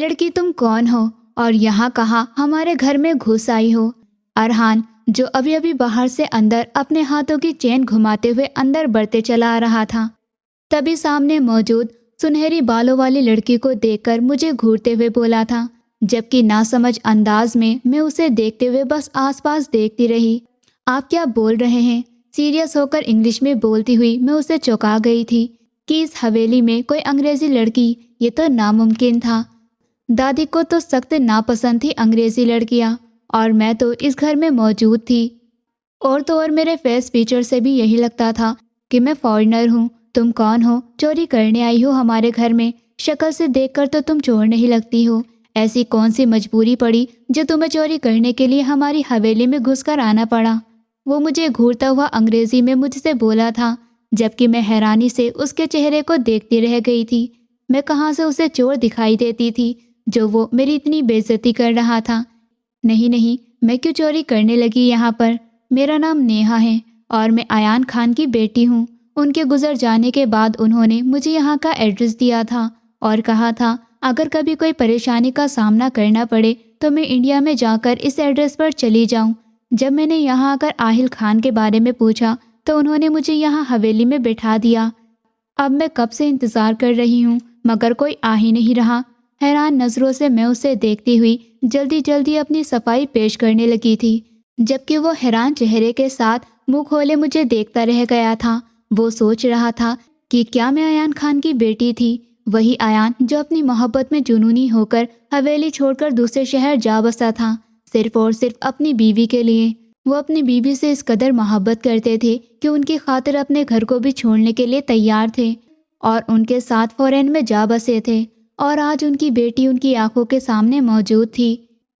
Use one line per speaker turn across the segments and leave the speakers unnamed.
लड़की तुम कौन हो और यहाँ कहाँ हमारे घर में घुस आई हो? अरहान जो अभी अभी बाहर से अंदर अपने हाथों की चेन घुमाते हुए अंदर बढ़ते चला आ रहा था, तभी सामने मौजूद सुनहरी बालों वाली लड़की को देखकर मुझे घूरते हुए बोला था, जबकि नासमझ अंदाज में मैं उसे देखते हुए बस आसपास देखती रही। आप क्या बोल रहे हैं? सीरियस होकर इंग्लिश में बोलती हुई मैं उसे चौंका गई थी कि इस हवेली में कोई अंग्रेजी लड़की, ये तो नामुमकिन था। दादी को तो सख्त नापसंद थी अंग्रेजी लड़कियां, और मैं तो इस घर में मौजूद थी। और तो और मेरे फेस फीचर से भी यही लगता था कि मैं फॉरेनर हूँ। तुम कौन हो? चोरी करने आई हो हमारे घर में? शक्ल से देखकर तो तुम चोर नहीं लगती हो। ऐसी कौन सी मजबूरी पड़ी जो तुम्हें चोरी करने के लिए हमारी हवेली में घुसकर आना पड़ा? वो मुझे घूरता हुआ अंग्रेजी में मुझसे बोला था, जबकि मैं हैरानी से उसके चेहरे को देखती रह गई थी। मैं कहाँ से उसे चोर दिखाई देती थी जो वो मेरी इतनी बेइज्जती कर रहा था? नहीं नहीं, मैं क्यों चोरी करने लगी यहाँ पर? मेरा नाम नेहा है और मैं अयान खान की बेटी हूँ। उनके गुजर जाने के बाद उन्होंने मुझे यहाँ का एड्रेस दिया था और कहा था अगर कभी कोई परेशानी का सामना करना पड़े तो मैं इंडिया में जाकर इस एड्रेस पर चली जाऊँ। जब मैंने यहाँ आकर आहिल खान के बारे में पूछा तो उन्होंने मुझे यहाँ हवेली में बैठा दिया। अब मैं कब से इंतज़ार कर रही हूँ मगर कोई आ ही नहीं रहा। हैरान नज़रों से मैं उसे देखती हुई जल्दी जल्दी अपनी सफाई पेश करने लगी थी, जबकि वो हैरान चेहरे के साथ मुंह खोले मुझे देखता रह गया था। वो सोच रहा था कि क्या मैं अयान खान की बेटी थी, वही अयान जो अपनी मोहब्बत में जुनूनी होकर हवेली छोड़कर दूसरे शहर जा बसा था, सिर्फ और सिर्फ अपनी बीवी के लिए। वो अपनी बीवी से इस कदर मोहब्बत करते थे कि उनकी खातिर अपने घर को भी छोड़ने के लिए तैयार थे और उनके साथ फॉरेन में जा बसे थे। और आज उनकी बेटी उनकी आंखों के सामने मौजूद थी।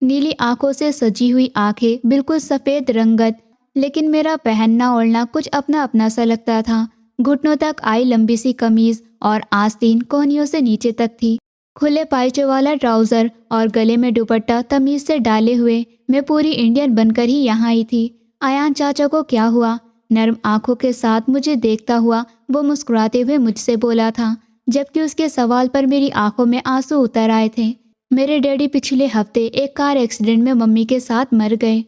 नीली आंखों से सजी हुई आंखें, बिल्कुल सफ़ेद रंगत, लेकिन मेरा पहनना ओढ़ना कुछ अपना अपना सा लगता था। घुटनों तक आई लंबी सी कमीज और आस्तीन कोहनियों से नीचे तक थी। खुले पायचे वाला ट्राउज़र और गले में दुपट्टा तमीज से डाले हुए मैं पूरी इंडियन बनकर ही यहाँ आई थी। अयान चाचा को क्या हुआ? नर्म आंखों के साथ मुझे देखता हुआ वो मुस्कुराते हुए मुझसे बोला था, जबकि उसके सवाल पर मेरी आंखों में आंसू उतर आए थे। मेरे डैडी पिछले हफ्ते एक कार एक्सीडेंट में मम्मी के साथ मर गए।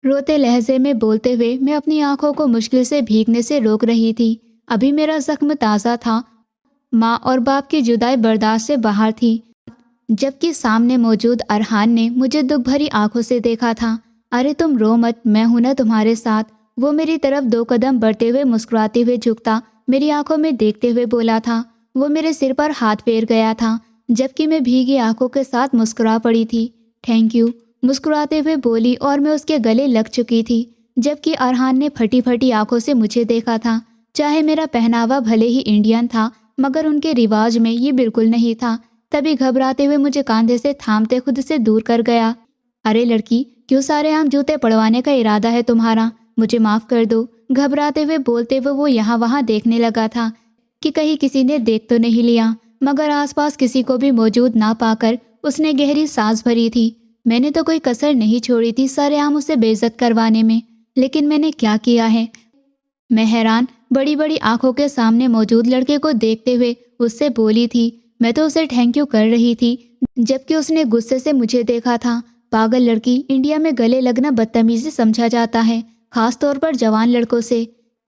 रोते लहजे में बोलते हुए मैं अपनी आंखों को मुश्किल से भीगने से रोक रही थी। अभी मेरा जख्म ताज़ा था। माँ और बाप की जुदाई बर्दाश्त से बाहर थी, जबकि सामने मौजूद अरहान ने मुझे दुख भरी आंखों से देखा था। अरे तुम रो मत, मैं हूं ना तुम्हारे साथ। वो मेरी तरफ 2 कदम बढ़ते हुए मुस्कुराते हुए झुकता मेरी आंखों में देखते हुए बोला था। वो मेरे सिर पर हाथ फेर गया था, जबकि मैं भीगी आंखों के साथ मुस्कुरा पड़ी थी। थैंक यू, मुस्कुराते हुए बोली और मैं उसके गले लग चुकी थी, जबकि अरहान ने फटी फटी आंखों से मुझे देखा था। चाहे मेरा पहनावा भले ही इंडियन था मगर उनके रिवाज में ये बिल्कुल नहीं था। तभी घबराते हुए मुझे कांधे से थामते खुद से दूर कर गया। अरे लड़की, क्यों सारे आम जूते पड़वाने का इरादा है तुम्हारा? मुझे माफ़ कर दो। घबराते हुए बोलते हुए वो यहाँ वहाँ देखने लगा था कि कहीं किसी ने देख तो नहीं लिया, मगर आसपास किसी को भी मौजूद ना पाकर उसने गहरी सांस भरी थी। मैंने तो कोई कसर नहीं छोड़ी थी सरेआम उसे बेइज्जत करवाने में, लेकिन मैंने क्या किया है? मैं हैरान बड़ी बड़ी आंखों के सामने मौजूद लड़के को देखते हुए उससे बोली थी। मैं तो उसे थैंक यू कर रही थी, जबकि उसने गुस्से से मुझे देखा था। पागल लड़की, इंडिया में गले लगना बदतमीजी समझा जाता है, खास तौर पर जवान लड़कों से।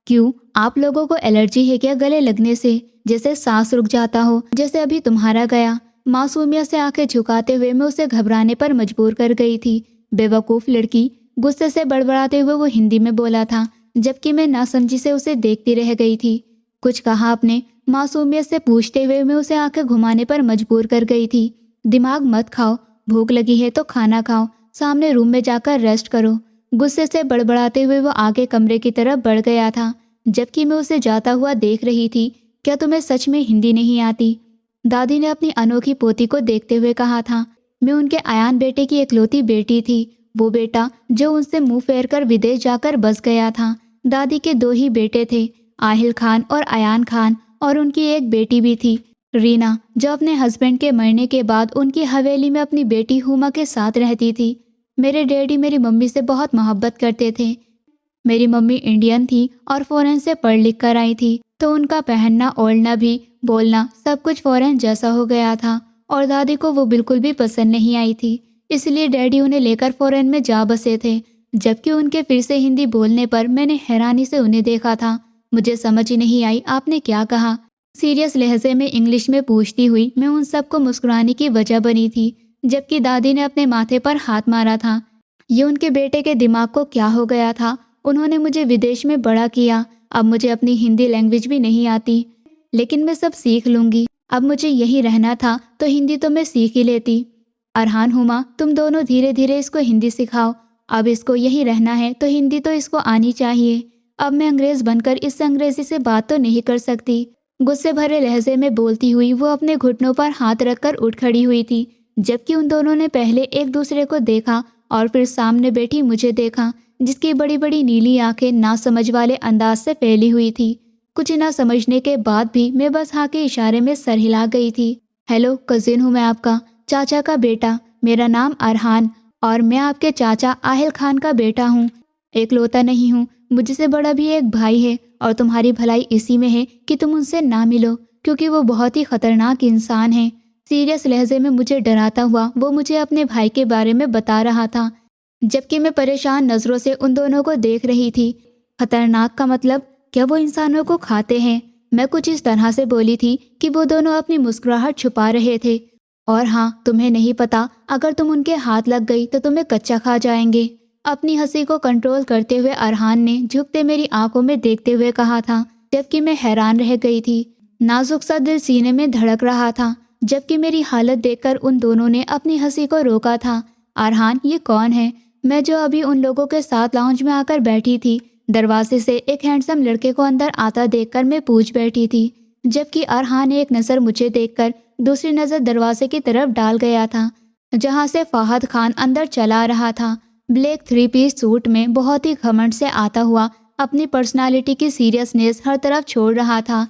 क्यों, आप लोगों को एलर्जी है क्या गले लगने से? जैसे सांस रुक जाता हो, जैसे अभी तुम्हारा गया। मासूमियत से आंखें झुकाते हुए मैं उसे घबराने पर मजबूर कर गई थी। बेवकूफ़ लड़की, गुस्से से बड़बड़ाते हुए वो हिंदी में बोला था, जबकि मैं नासमझी से उसे देखती रह गई थी। कुछ कहा आपने? मासूमियत से पूछते हुए मैं उसे आंखें घुमाने पर मजबूर कर गई थी। दिमाग मत खाओ, भूख लगी है तो खाना खाओ, सामने रूम में जाकर रेस्ट करो। गुस्से से बड़बड़ाते हुए वो आगे कमरे की तरफ बढ़ गया था, जबकि मैं उसे जाता हुआ देख रही थी। क्या तुम्हें सच में हिंदी नहीं आती? दादी ने अपनी अनोखी पोती को देखते हुए कहा था। मैं उनके अयान बेटे की इकलौती बेटी थी, वो बेटा जो उनसे मुंह फेर कर विदेश जाकर बस गया था। दादी के 2 ही बेटे थे, आहिल खान और अयान खान, और उनकी एक बेटी भी थी, रीना, जो अपने हस्बैंड के मरने के बाद उनकी हवेली में अपनी बेटी हुमा के साथ रहती थी। मेरे डैडी मेरी मम्मी से बहुत मोहब्बत करते थे। मेरी मम्मी इंडियन थी और फॉरेन से पढ़ लिख कर आई थी, तो उनका पहनना ओढ़ना भी बोलना सब कुछ फॉरेन जैसा हो गया था। और दादी को वो बिल्कुल भी पसंद नहीं आई थी, इसलिए डैडी उन्हें लेकर फॉरेन में जा बसे थे। जबकि उनके फिर से हिंदी बोलने पर मैंने हैरानी से उन्हें देखा था। मुझे समझ ही नहीं आई आपने क्या कहा। सीरियस लहजे में इंग्लिश में पूछती हुई मैं उन सबको मुस्कुराने की वजह बनी थी, जबकि दादी ने अपने माथे पर हाथ मारा था। ये उनके बेटे के दिमाग को क्या हो गया था। उन्होंने मुझे विदेश में बड़ा किया, अब मुझे अपनी हिंदी लैंग्वेज भी नहीं आती, लेकिन मैं सब सीख लूंगी। अब मुझे यही रहना था तो हिंदी तो मैं सीख ही लेती। अरहान, हुमा, तुम दोनों धीरे धीरे इसको हिंदी सिखाओ। अब इसको यही रहना है तो हिंदी तो इसको आनी चाहिए। अब मैं अंग्रेज बनकर इससे अंग्रेजी से बात तो नहीं कर सकती। गुस्से भरे लहजे में बोलती हुई वो अपने घुटनों पर हाथ रखकर उठ खड़ी हुई थी, जबकि उन दोनों ने पहले एक दूसरे को देखा और फिर सामने बैठी मुझे देखा, जिसकी बड़ी बड़ी नीली आंखें ना समझ वाले अंदाज से फैली हुई थी। कुछ ना समझने के बाद भी मैं बस हाँ के इशारे में सर हिला गई थी। हेलो, कजिन हूँ मैं आपका, चाचा का बेटा। मेरा नाम अरहान और मैं आपके चाचा आहिल खान का बेटा हूँ। एकलौता नहीं हूँ, मुझसे बड़ा भी एक भाई है और तुम्हारी भलाई इसी में है कि तुम उनसे ना मिलो, क्योंकि वो बहुत ही खतरनाक इंसान है। सीरियस लहजे में मुझे डराता हुआ वो मुझे अपने भाई के बारे में बता रहा था, जबकि मैं परेशान नजरों से उन दोनों को देख रही थी। खतरनाक का मतलब, क्या वो इंसानों को खाते हैं? मैं कुछ इस तरह से बोली थी कि वो दोनों अपनी मुस्कुराहट छुपा रहे थे। और हाँ, तुम्हें नहीं पता, अगर तुम उनके हाथ लग गई तो तुम्हें कच्चा खा जाएंगे। अपनी हंसी को कंट्रोल करते हुए अरहान ने झुकते मेरी आंखों में देखते हुए कहा था, जबकि मैं हैरान रह गई थी। नाजुक सा दिल सीने में धड़क रहा था, जबकि मेरी हालत देखकर उन दोनों ने अपनी हंसी को रोका था। अरहान, ये कौन है? मैं जो अभी उन लोगों के साथ लाउंज में आकर बैठी थी, दरवाजे से एक हैंडसम लड़के को अंदर आता देखकर मैं पूछ बैठी थी, जबकि अरहान एक नज़र मुझे देखकर दूसरी नज़र दरवाजे की तरफ डाल गया था, जहां से फहद खान अंदर चला रहा था। ब्लैक 3 पीस सूट में बहुत ही घमंड से आता हुआ अपनी पर्सनालिटी की सीरियसनेस हर तरफ छोड़ रहा था।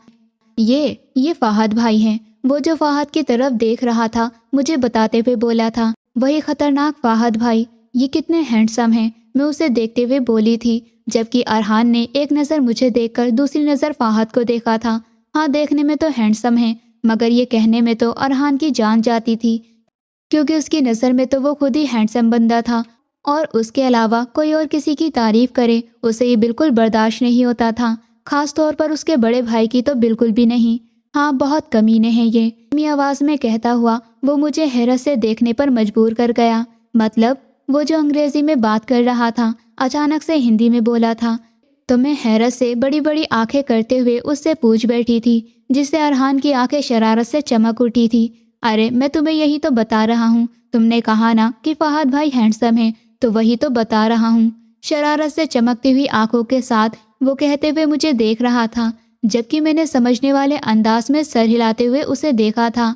ये फहद भाई हैं। वो जो फहद की तरफ देख रहा था मुझे बताते हुए बोला था, वही खतरनाक फहद भाई। ये कितने हैंडसम हैं, मैं उसे देखते हुए बोली थी, जबकि अरहान ने एक नज़र मुझे देखकर दूसरी नज़र फहद को देखा था। हाँ, देखने में तो हैंडसम है, मगर ये कहने में तो अरहान की जान जाती थी, क्योंकि उसकी नज़र में तो वो खुद ही हैंडसम बंदा था और उसके अलावा कोई और किसी की तारीफ करे उसे ये बिल्कुल बर्दाश्त नहीं होता था। खास तौर पर उसके बड़े भाई की तो बिल्कुल भी नहीं। हाँ, बहुत कमीने हैं ये, धीमी आवाज़ में कहता हुआ वो मुझे हैरत से देखने पर मजबूर कर गया। मतलब, वो जो अंग्रेजी में बात कर रहा था अचानक से हिंदी में बोला था। तो मैं हैरत से बड़ी बड़ी आंखें करते हुए उससे पूछ बैठी थी, जिससे अरहान की आंखें शरारत से चमक उठी थी। अरे, मैं तुम्हें यही तो बता रहा हूँ। तुमने कहा ना कि फहद भाई हैंडसम है, तो वही तो बता रहा हूँ। शरारत से चमकती हुई आंखों के साथ वो कहते हुए मुझे देख रहा था, जबकि मैंने समझने वाले अंदाज में सर हिलाते हुए उसे देखा था।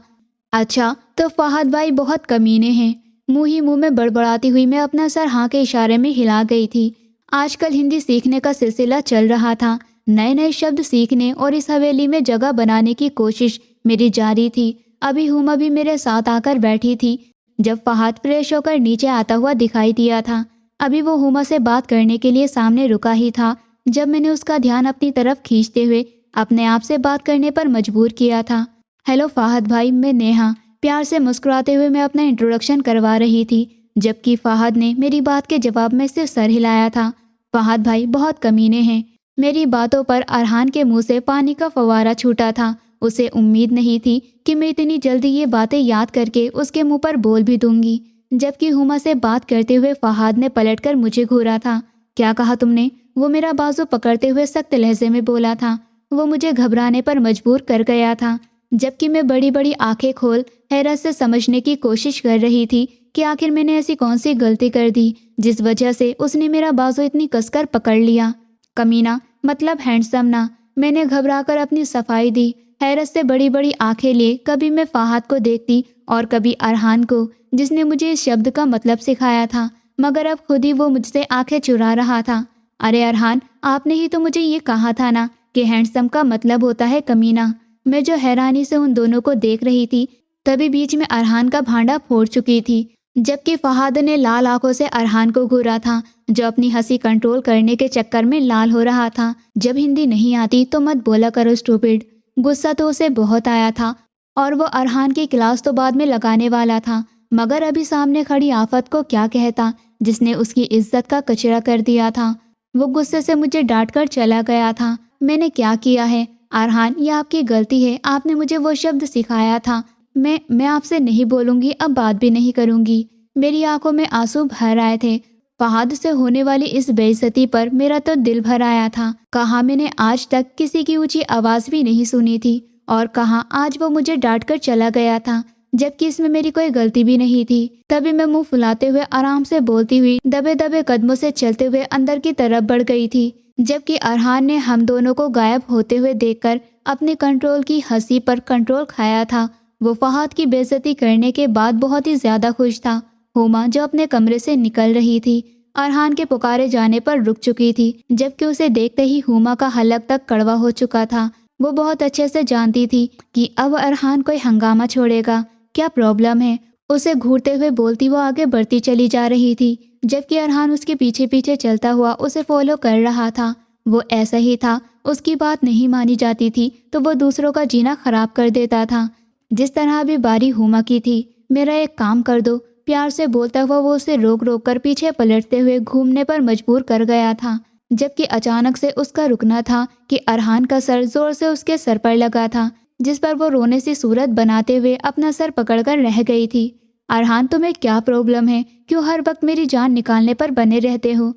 अच्छा, तो फहद भाई बहुत कमीने हैं। मुंह ही मुंह में बड़बड़ाती हुई मैं अपना सर हाँ के इशारे में हिला गई थी। आजकल हिंदी सीखने का सिलसिला चल रहा था। नए नए शब्द सीखने और इस हवेली में जगह बनाने की कोशिश मेरी जारी थी। अभी हुमा भी मेरे साथ आकर बैठी थी जब फहद फ्रेश होकर नीचे आता हुआ दिखाई दिया था। अभी वो हुमा से बात करने के लिए सामने रुका ही था जब मैंने उसका ध्यान अपनी तरफ खींचते हुए अपने आप से बात करने पर मजबूर किया था। हेलो फहद भाई, मैं नेहा। प्यार से मुस्कुराते हुए मैं अपना इंट्रोडक्शन करवा रही थी, जबकि फहद ने मेरी बात के जवाब में सिर्फ सर हिलाया था। फहद भाई बहुत कमीने हैं। मेरी बातों पर अरहान के मुंह से पानी का फव्वारा छूटा था। उसे उम्मीद नहीं थी कि मैं इतनी जल्दी ये बातें याद करके उसके मुंह पर बोल भी दूंगी। जबकि हुमा से बात करते हुए फहद ने पलटकर मुझे घूरा था। क्या कहा तुमने? वो मेरा बाजू पकड़ते हुए सख्त लहजे में बोला था। वो मुझे घबराने पर मजबूर कर गया था, जबकि मैं बड़ी बड़ी आंखें खोल हैरत से समझने की कोशिश कर रही थी कि आखिर मैंने ऐसी कौन सी गलती कर दी जिस वजह से उसने मेरा बाजू इतनी कसकर पकड़ लिया। कमीना, मतलब हैंडसम ना। मैंने घबराकर अपनी सफाई दी। हैरत से बड़ी बड़ी आंखें लिए कभी मैं फहद को देखती और कभी अरहान को, जिसने मुझे इस शब्द का मतलब सिखाया था, मगर अब खुद ही वो मुझसे आंखें चुरा रहा था। अरे अरहान, आपने ही तो मुझे ये कहा था ना कि हैंडसम का मतलब होता है कमीना। मैं जो हैरानी से उन दोनों को देख रही थी, तभी बीच में अरहान का भांडा फोड़ चुकी थी, जबकि फहद ने लाल आंखों से अरहान को घूरा था, जो अपनी हंसी कंट्रोल करने के चक्कर में लाल हो रहा था। जब हिंदी नहीं आती तो मत बोला करो स्टूपिड। गुस्सा तो उसे बहुत आया था और वो अरहान की क्लास तो बाद में लगाने वाला था, मगर अभी सामने खड़ी आफत को क्या कहता जिसने उसकी इज्जत का कचरा कर दिया था। वो गुस्से से मुझे डांट कर चला गया था। मैंने क्या किया है अरहान, ये आपकी गलती है। आपने मुझे वो शब्द सिखाया था। मैं आपसे नहीं बोलूंगी, अब बात भी नहीं करूंगी। मेरी आंखों में आंसू भर आए थे। फहाद से होने वाली इस बेइज्जती पर मेरा तो दिल भर आया था। कहा मैंने आज तक किसी की ऊंची आवाज भी नहीं सुनी थी, और कहा आज वो मुझे डांट कर चला गया था, जबकि इसमें मेरी कोई गलती भी नहीं थी। तभी मैं मुंह फुलाते हुए आराम से बोलती हुई दबे दबे कदमों से चलते हुए अंदर की तरफ बढ़ गई थी, जबकि अरहान ने हम दोनों को गायब होते हुए देखकर अपने कंट्रोल की हंसी पर कंट्रोल खाया था। वो फहाद की बेइज्जती करने के बाद बहुत ही ज्यादा खुश था। हुमा जो अपने कमरे से निकल रही थी, अरहान के पुकारे जाने पर रुक चुकी थी, जबकि उसे देखते ही हुमा का हलक तक कड़वा हो चुका था। वो बहुत अच्छे से जानती थी कि अब अरहान कोई हंगामा छोड़ेगा। क्या प्रॉब्लम है, उसे घूरते हुए बोलती वो आगे बढ़ती चली जा रही थी, जबकि अरहान उसके पीछे पीछे चलता हुआ उसे फॉलो कर रहा था। वो ऐसा ही था, उसकी बात नहीं मानी जाती थी तो वो दूसरों का जीना खराब कर देता था। जिस तरह अभी बारी हुमा की थी। मेरा एक काम कर दो, प्यार से बोलता हुआ वो उसे रोक रोक कर पीछे पलटते हुए घूमने पर मजबूर कर गया था, जबकि अचानक से उसका रुकना था कि अरहान का सर जोर से उसके सर पर लगा था, जिस पर वो रोने सी सूरत बनाते हुए अपना सर पकड़कर रह गई थी। अरहान, तुम्हें क्या प्रॉब्लम है? क्यों हर वक्त मेरी जान निकालने पर बने रहते हो?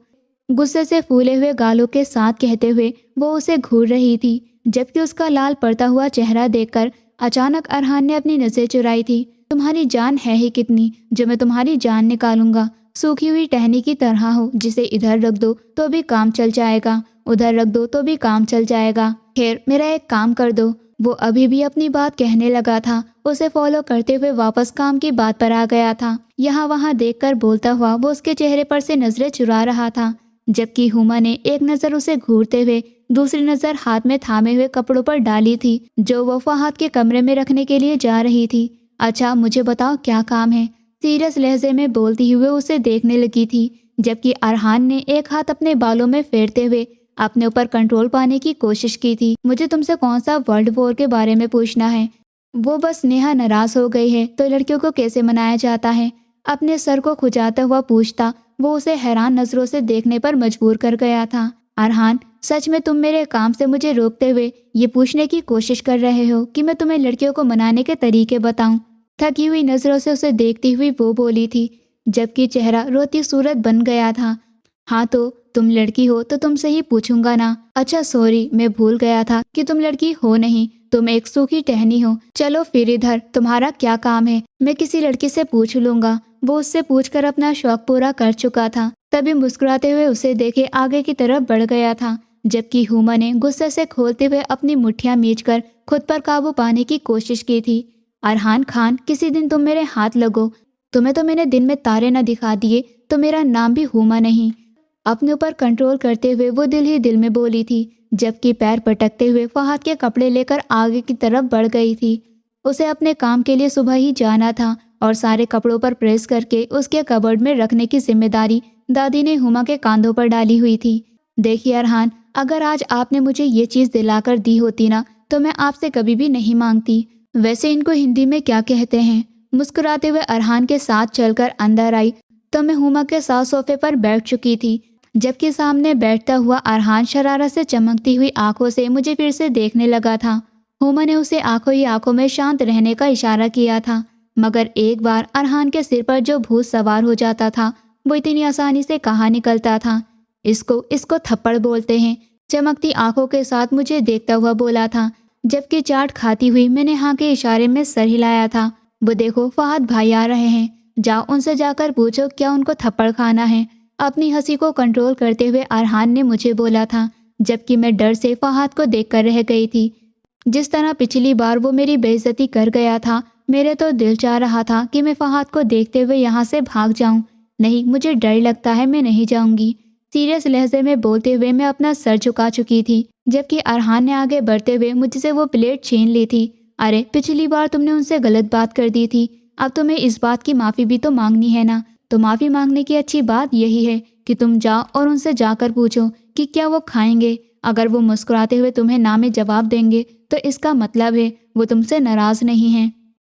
गुस्से से फूले हुए गालों के साथ कहते हुए वो उसे घूर रही थी, जबकि उसका लाल पड़ता हुआ चेहरा देखकर अचानक अरहान ने अपनी नजर चुराई थी। तुम्हारी जान है ही कितनी जो मैं तुम्हारी जान निकालूंगा? सूखी हुई टहनी की तरह हो, जिसे इधर रख दो तो भी काम चल जाएगा, उधर रख दो तो भी काम चल जाएगा। खैर, मेरा एक काम कर दो। वो अभी भी अपनी बात कहने लगा था, उसे फॉलो करते हुए वापस काम की बात पर आ गया था। यहाँ वहाँ देखकर बोलता हुआ वो उसके चेहरे पर से नजरें चुरा रहा था, जबकि हुमा ने एक नज़र उसे घूरते हुए दूसरी नज़र हाथ में थामे हुए कपड़ों पर डाली थी, जो वो फहाद के कमरे में रखने के लिए जा रही थी। अच्छा, मुझे बताओ क्या काम है? सीरियस लहजे में बोलती हुए उसे देखने लगी थी, जबकि अरहान ने एक हाथ अपने बालों में फेरते हुए अपने ऊपर कंट्रोल पाने की कोशिश की थी। मुझे तुमसे कौन सा वर्ल्ड वॉर के बारे में पूछना है? वो बस नेहा नाराज हो गई है तो लड़कियों को कैसे मनाया जाता है? अपने सर को खुजाता हुआ पूछता वो उसे हैरान नजरों से देखने पर मजबूर कर गया था। अरहान, सच में तुम मेरे काम से मुझे रोकते हुए ये पूछने की कोशिश कर रहे हो कि मैं तुम्हें लड़कियों को मनाने के तरीके बताऊं? थकी हुई नजरों से उसे देखती हुई वो बोली थी, जबकि चेहरा रोती सूरत बन गया था। हाँ, तो तुम लड़की हो तो तुमसे ही पूछूंगा ना। अच्छा सॉरी, मैं भूल गया था कि तुम लड़की हो नहीं, तुम एक सूखी टहनी हो। चलो फिर इधर, तुम्हारा क्या काम है? मैं किसी लड़की से पूछ लूंगा। वो उससे पूछकर अपना शौक पूरा कर चुका था, तभी मुस्कुराते हुए उसे देखे आगे की तरफ बढ़ गया था, जबकि हुमा ने गुस्से से खोलते हुए अपनी मुट्ठियां मींचकर खुद पर काबू पाने की कोशिश की थी। अरहान खान, किसी दिन तुम मेरे हाथ लगो। तुम्हें तो मैंने दिन में तारे न दिखा दिए तो मेरा नाम भी हुमा नहीं। अपने ऊपर कंट्रोल करते हुए वो दिल ही दिल में बोली थी, जबकि पैर पटकते हुए फहाद के कपड़े लेकर आगे की तरफ बढ़ गई थी। उसे अपने काम के लिए सुबह ही जाना था और सारे कपड़ों पर प्रेस करके उसके कबर्ड में रखने की जिम्मेदारी दादी ने हुमा के कांधों पर डाली हुई थी। देखिए अरहान, अगर आज आपने मुझे ये चीज़ दिलाकर दी होती ना तो मैं आपसे कभी भी नहीं मांगती। वैसे इनको हिंदी में क्या कहते हैं? मुस्कुराते हुए अरहान के साथ चलकर अंदर आई तो मैं हुमा के साथ सोफे पर बैठ चुकी थी, जबकि सामने बैठता हुआ अरहान शरारत से चमकती हुई आंखों से मुझे फिर से देखने लगा था। हुमा ने उसे आंखों ही आंखों में शांत रहने का इशारा किया था, मगर एक बार अरहान के सिर पर जो भूत सवार हो जाता था वो इतनी आसानी से कहाँ निकलता था। इसको इसको थप्पड़ बोलते हैं। चमकती आंखों के साथ मुझे देखता हुआ बोला था, जबकि चाट खाती हुई मैंने हाँ के इशारे में सर हिलाया था। वो देखो, फहद भाई आ रहे हैं, जाओ उनसे जाकर पूछो क्या उनको थप्पड़ खाना है। अपनी हंसी को कंट्रोल करते हुए अरहान ने मुझे बोला था, जबकि मैं डर से फहद को देखकर रह गई थी। जिस तरह पिछली बार वो मेरी बेइज्जती कर गया था, मेरे तो दिल चाह रहा था कि मैं फहद को देखते हुए यहाँ से भाग जाऊं। नहीं, मुझे डर लगता है, मैं नहीं जाऊंगी। सीरियस लहजे में बोलते हुए मैं अपना सर झुका चुकी थी, जबकि अरहान ने आगे बढ़ते हुए मुझसे वो प्लेट छीन ली थी। अरे, पिछली बार तुमने उनसे गलत बात कर दी थी, अब तुम्हें इस बात की माफ़ी भी तो मांगनी है ना। तो माफ़ी मांगने की अच्छी बात यही है कि तुम जाओ और उनसे जाकर पूछो कि क्या वो खाएंगे। अगर वो मुस्कुराते हुए तुम्हें ना में जवाब देंगे तो इसका मतलब है वो तुमसे नाराज़ नहीं हैं।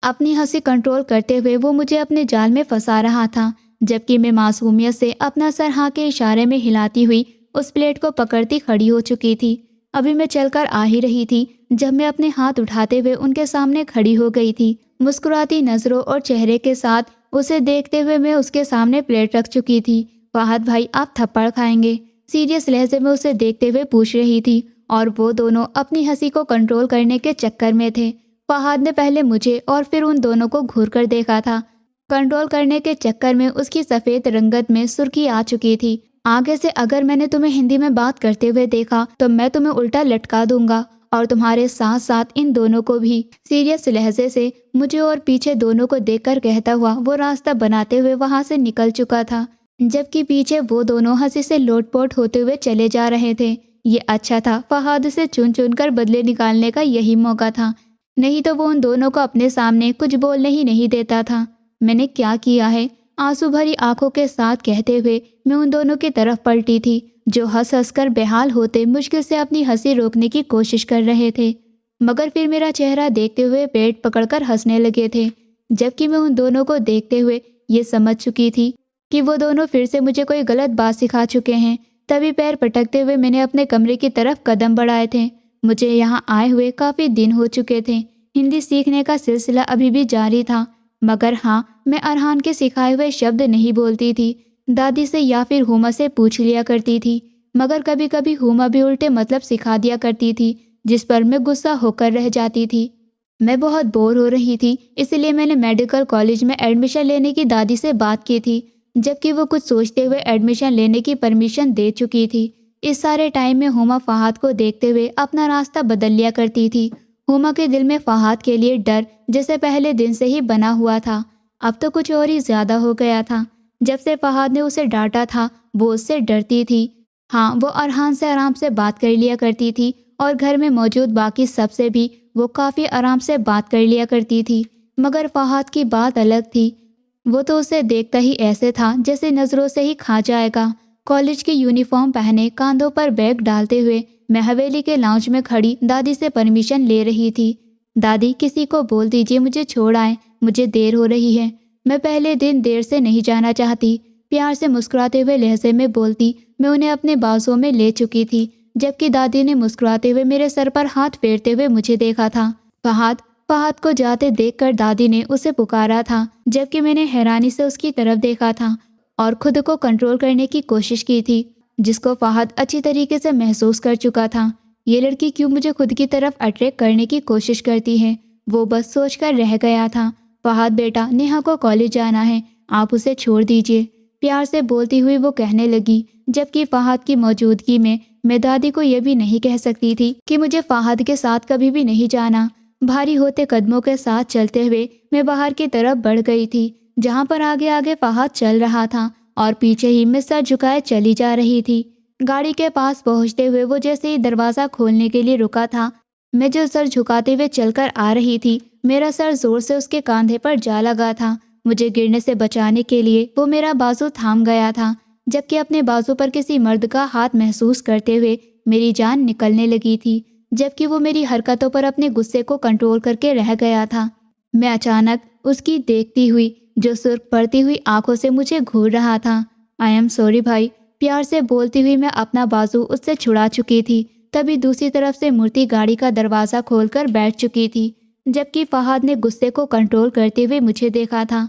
अपनी हंसी कंट्रोल करते हुए वो मुझे अपने जाल में फंसा रहा था, जबकि मैं मासूमियत से अपना सर हाँ के इशारे में हिलाती हुई उस प्लेट को पकड़ती खड़ी हो चुकी थी। अभी मैं चलकर आ ही रही थी जब मैं अपने हाथ उठाते हुए उनके सामने खड़ी हो गई थी। मुस्कुराती नजरों और चेहरे के साथ उसे देखते हुए मैं उसके सामने प्लेट रख चुकी थी। फहद भाई, आप थप्पड़ खाएंगे? सीरियस लहजे में उसे देखते हुए पूछ रही थी, और वो दोनों अपनी हंसी को कंट्रोल करने के चक्कर में थे। फहद ने पहले मुझे और फिर उन दोनों को घूर कर देखा था। कंट्रोल करने के चक्कर में उसकी सफ़ेद रंगत में सुर्खी आ चुकी थी। आगे से अगर मैंने तुम्हें हिंदी में बात करते हुए देखा तो मैं तुम्हें उल्टा लटका दूंगा, और तुम्हारे साथ साथ इन दोनों को भी। सीरियस लहजे से मुझे और पीछे दोनों को देखकर कहता हुआ वो रास्ता बनाते हुए वहां से निकल चुका था, जबकि पीछे वो दोनों हंसी से लोटपोट होते हुए चले जा रहे थे। ये अच्छा था, फहद से चुन चुन कर बदले निकालने का यही मौका था, नहीं तो वो उन दोनों को अपने सामने कुछ बोलने ही नहीं देता था। मैंने क्या किया है? आंसू भरी आंखों के साथ कहते हुए मैं उन दोनों की तरफ पलटी थी, जो हंस हंस कर बेहाल होते मुश्किल से अपनी हंसी रोकने की कोशिश कर रहे थे, मगर फिर मेरा चेहरा देखते हुए पेट पकड़कर हंसने लगे थे। जबकि मैं उन दोनों को देखते हुए ये समझ चुकी थी कि वो दोनों फिर से मुझे कोई गलत बात सिखा चुके हैं। तभी पैर पटकते हुए मैंने अपने कमरे की तरफ कदम बढ़ाए थे। मुझे यहाँ आए हुए काफ़ी दिन हो चुके थे। हिंदी सीखने का सिलसिला अभी भी जारी था, मगर हाँ, मैं अरहान के सिखाए हुए शब्द नहीं बोलती थी। दादी से या फिर हुमा से पूछ लिया करती थी, मगर कभी कभी हुमा भी उल्टे मतलब सिखा दिया करती थी, जिस पर मैं गुस्सा होकर रह जाती थी। मैं बहुत बोर हो रही थी, इसलिए मैंने मेडिकल कॉलेज में एडमिशन लेने की दादी से बात की थी, जबकि वो कुछ सोचते हुए एडमिशन लेने की परमिशन दे चुकी थी। इस सारे टाइम में हुमा फहद को देखते हुए अपना रास्ता बदल लिया करती थी। हुमा के दिल में फहद के लिए डर जैसे पहले दिन से ही बना हुआ था, अब तो कुछ और ही ज्यादा हो गया था। जब से फहद ने उसे डांटा था वो उससे डरती थी। हाँ, वो अरहान से आराम से बात कर लिया करती थी, और घर में मौजूद बाकी सबसे भी वो काफ़ी आराम से बात कर लिया करती थी, मगर फहद की बात अलग थी। वो तो उसे देखता ही ऐसे था जैसे नज़रों से ही खा जाएगा। कॉलेज की यूनिफॉर्म पहने कांधों पर बैग डालते हुए मैं हवेली के लाउंज में खड़ी दादी से परमिशन ले रही थी। दादी, किसी को बोल दीजिए मुझे छोड़ आए, मुझे देर हो रही है। मैं पहले दिन देर से नहीं जाना चाहती, प्यार से मुस्कुराते हुए लहजे में बोलती मैं उन्हें अपने बाजुओं में ले चुकी थी, जबकि दादी ने मुस्कुराते हुए मेरे सर पर हाथ फेरते हुए मुझे देखा था। फहद फहद को जाते देखकर दादी ने उसे पुकारा था, जबकि मैंने हैरानी से उसकी तरफ देखा था और खुद को कंट्रोल करने की कोशिश की थी, जिसको फहद अच्छी तरीके से महसूस कर चुका था। ये लड़की क्यों मुझे खुद की तरफ अट्रैक्ट करने की कोशिश करती है, वो बस सोचकर रह गया था। फहद बेटा, नेहा को कॉलेज जाना है, आप उसे छोड़ दीजिए, प्यार से बोलती हुई वो कहने लगी, जबकि फहद की मौजूदगी में मैं दादी को यह भी नहीं कह सकती थी कि मुझे फहद के साथ कभी भी नहीं जाना। भारी होते कदमों के साथ चलते हुए मैं बाहर की तरफ बढ़ गई थी, जहाँ पर आगे आगे फहद चल रहा था और पीछे ही मैं सर झुकाए चली जा रही थी। गाड़ी के पास पहुँचते हुए वो जैसे ही दरवाज़ा खोलने के लिए रुका था, मैं जो सर झुकाते हुए चलकर आ रही थी, मेरा सर जोर से उसके कंधे पर जा लगा था। मुझे गिरने से बचाने के लिए वो मेरा बाजू थाम गया था, जबकि अपने बाजू पर किसी मर्द का हाथ महसूस करते हुए मेरी जान निकलने लगी थी, जबकि वो मेरी हरकतों पर अपने गुस्से को कंट्रोल करके रह गया था। मैं अचानक उसकी देखती हुई जो सुर्ख पड़ती हुई आंखों से मुझे घूर रहा था। आई एम सॉरी भाई, प्यार से बोलती हुई मैं अपना बाजू उससे छुड़ा चुकी थी। तभी दूसरी तरफ से मूर्ति गाड़ी का दरवाज़ा खोलकर बैठ चुकी थी, जबकि फहद ने गुस्से को कंट्रोल करते हुए मुझे देखा था।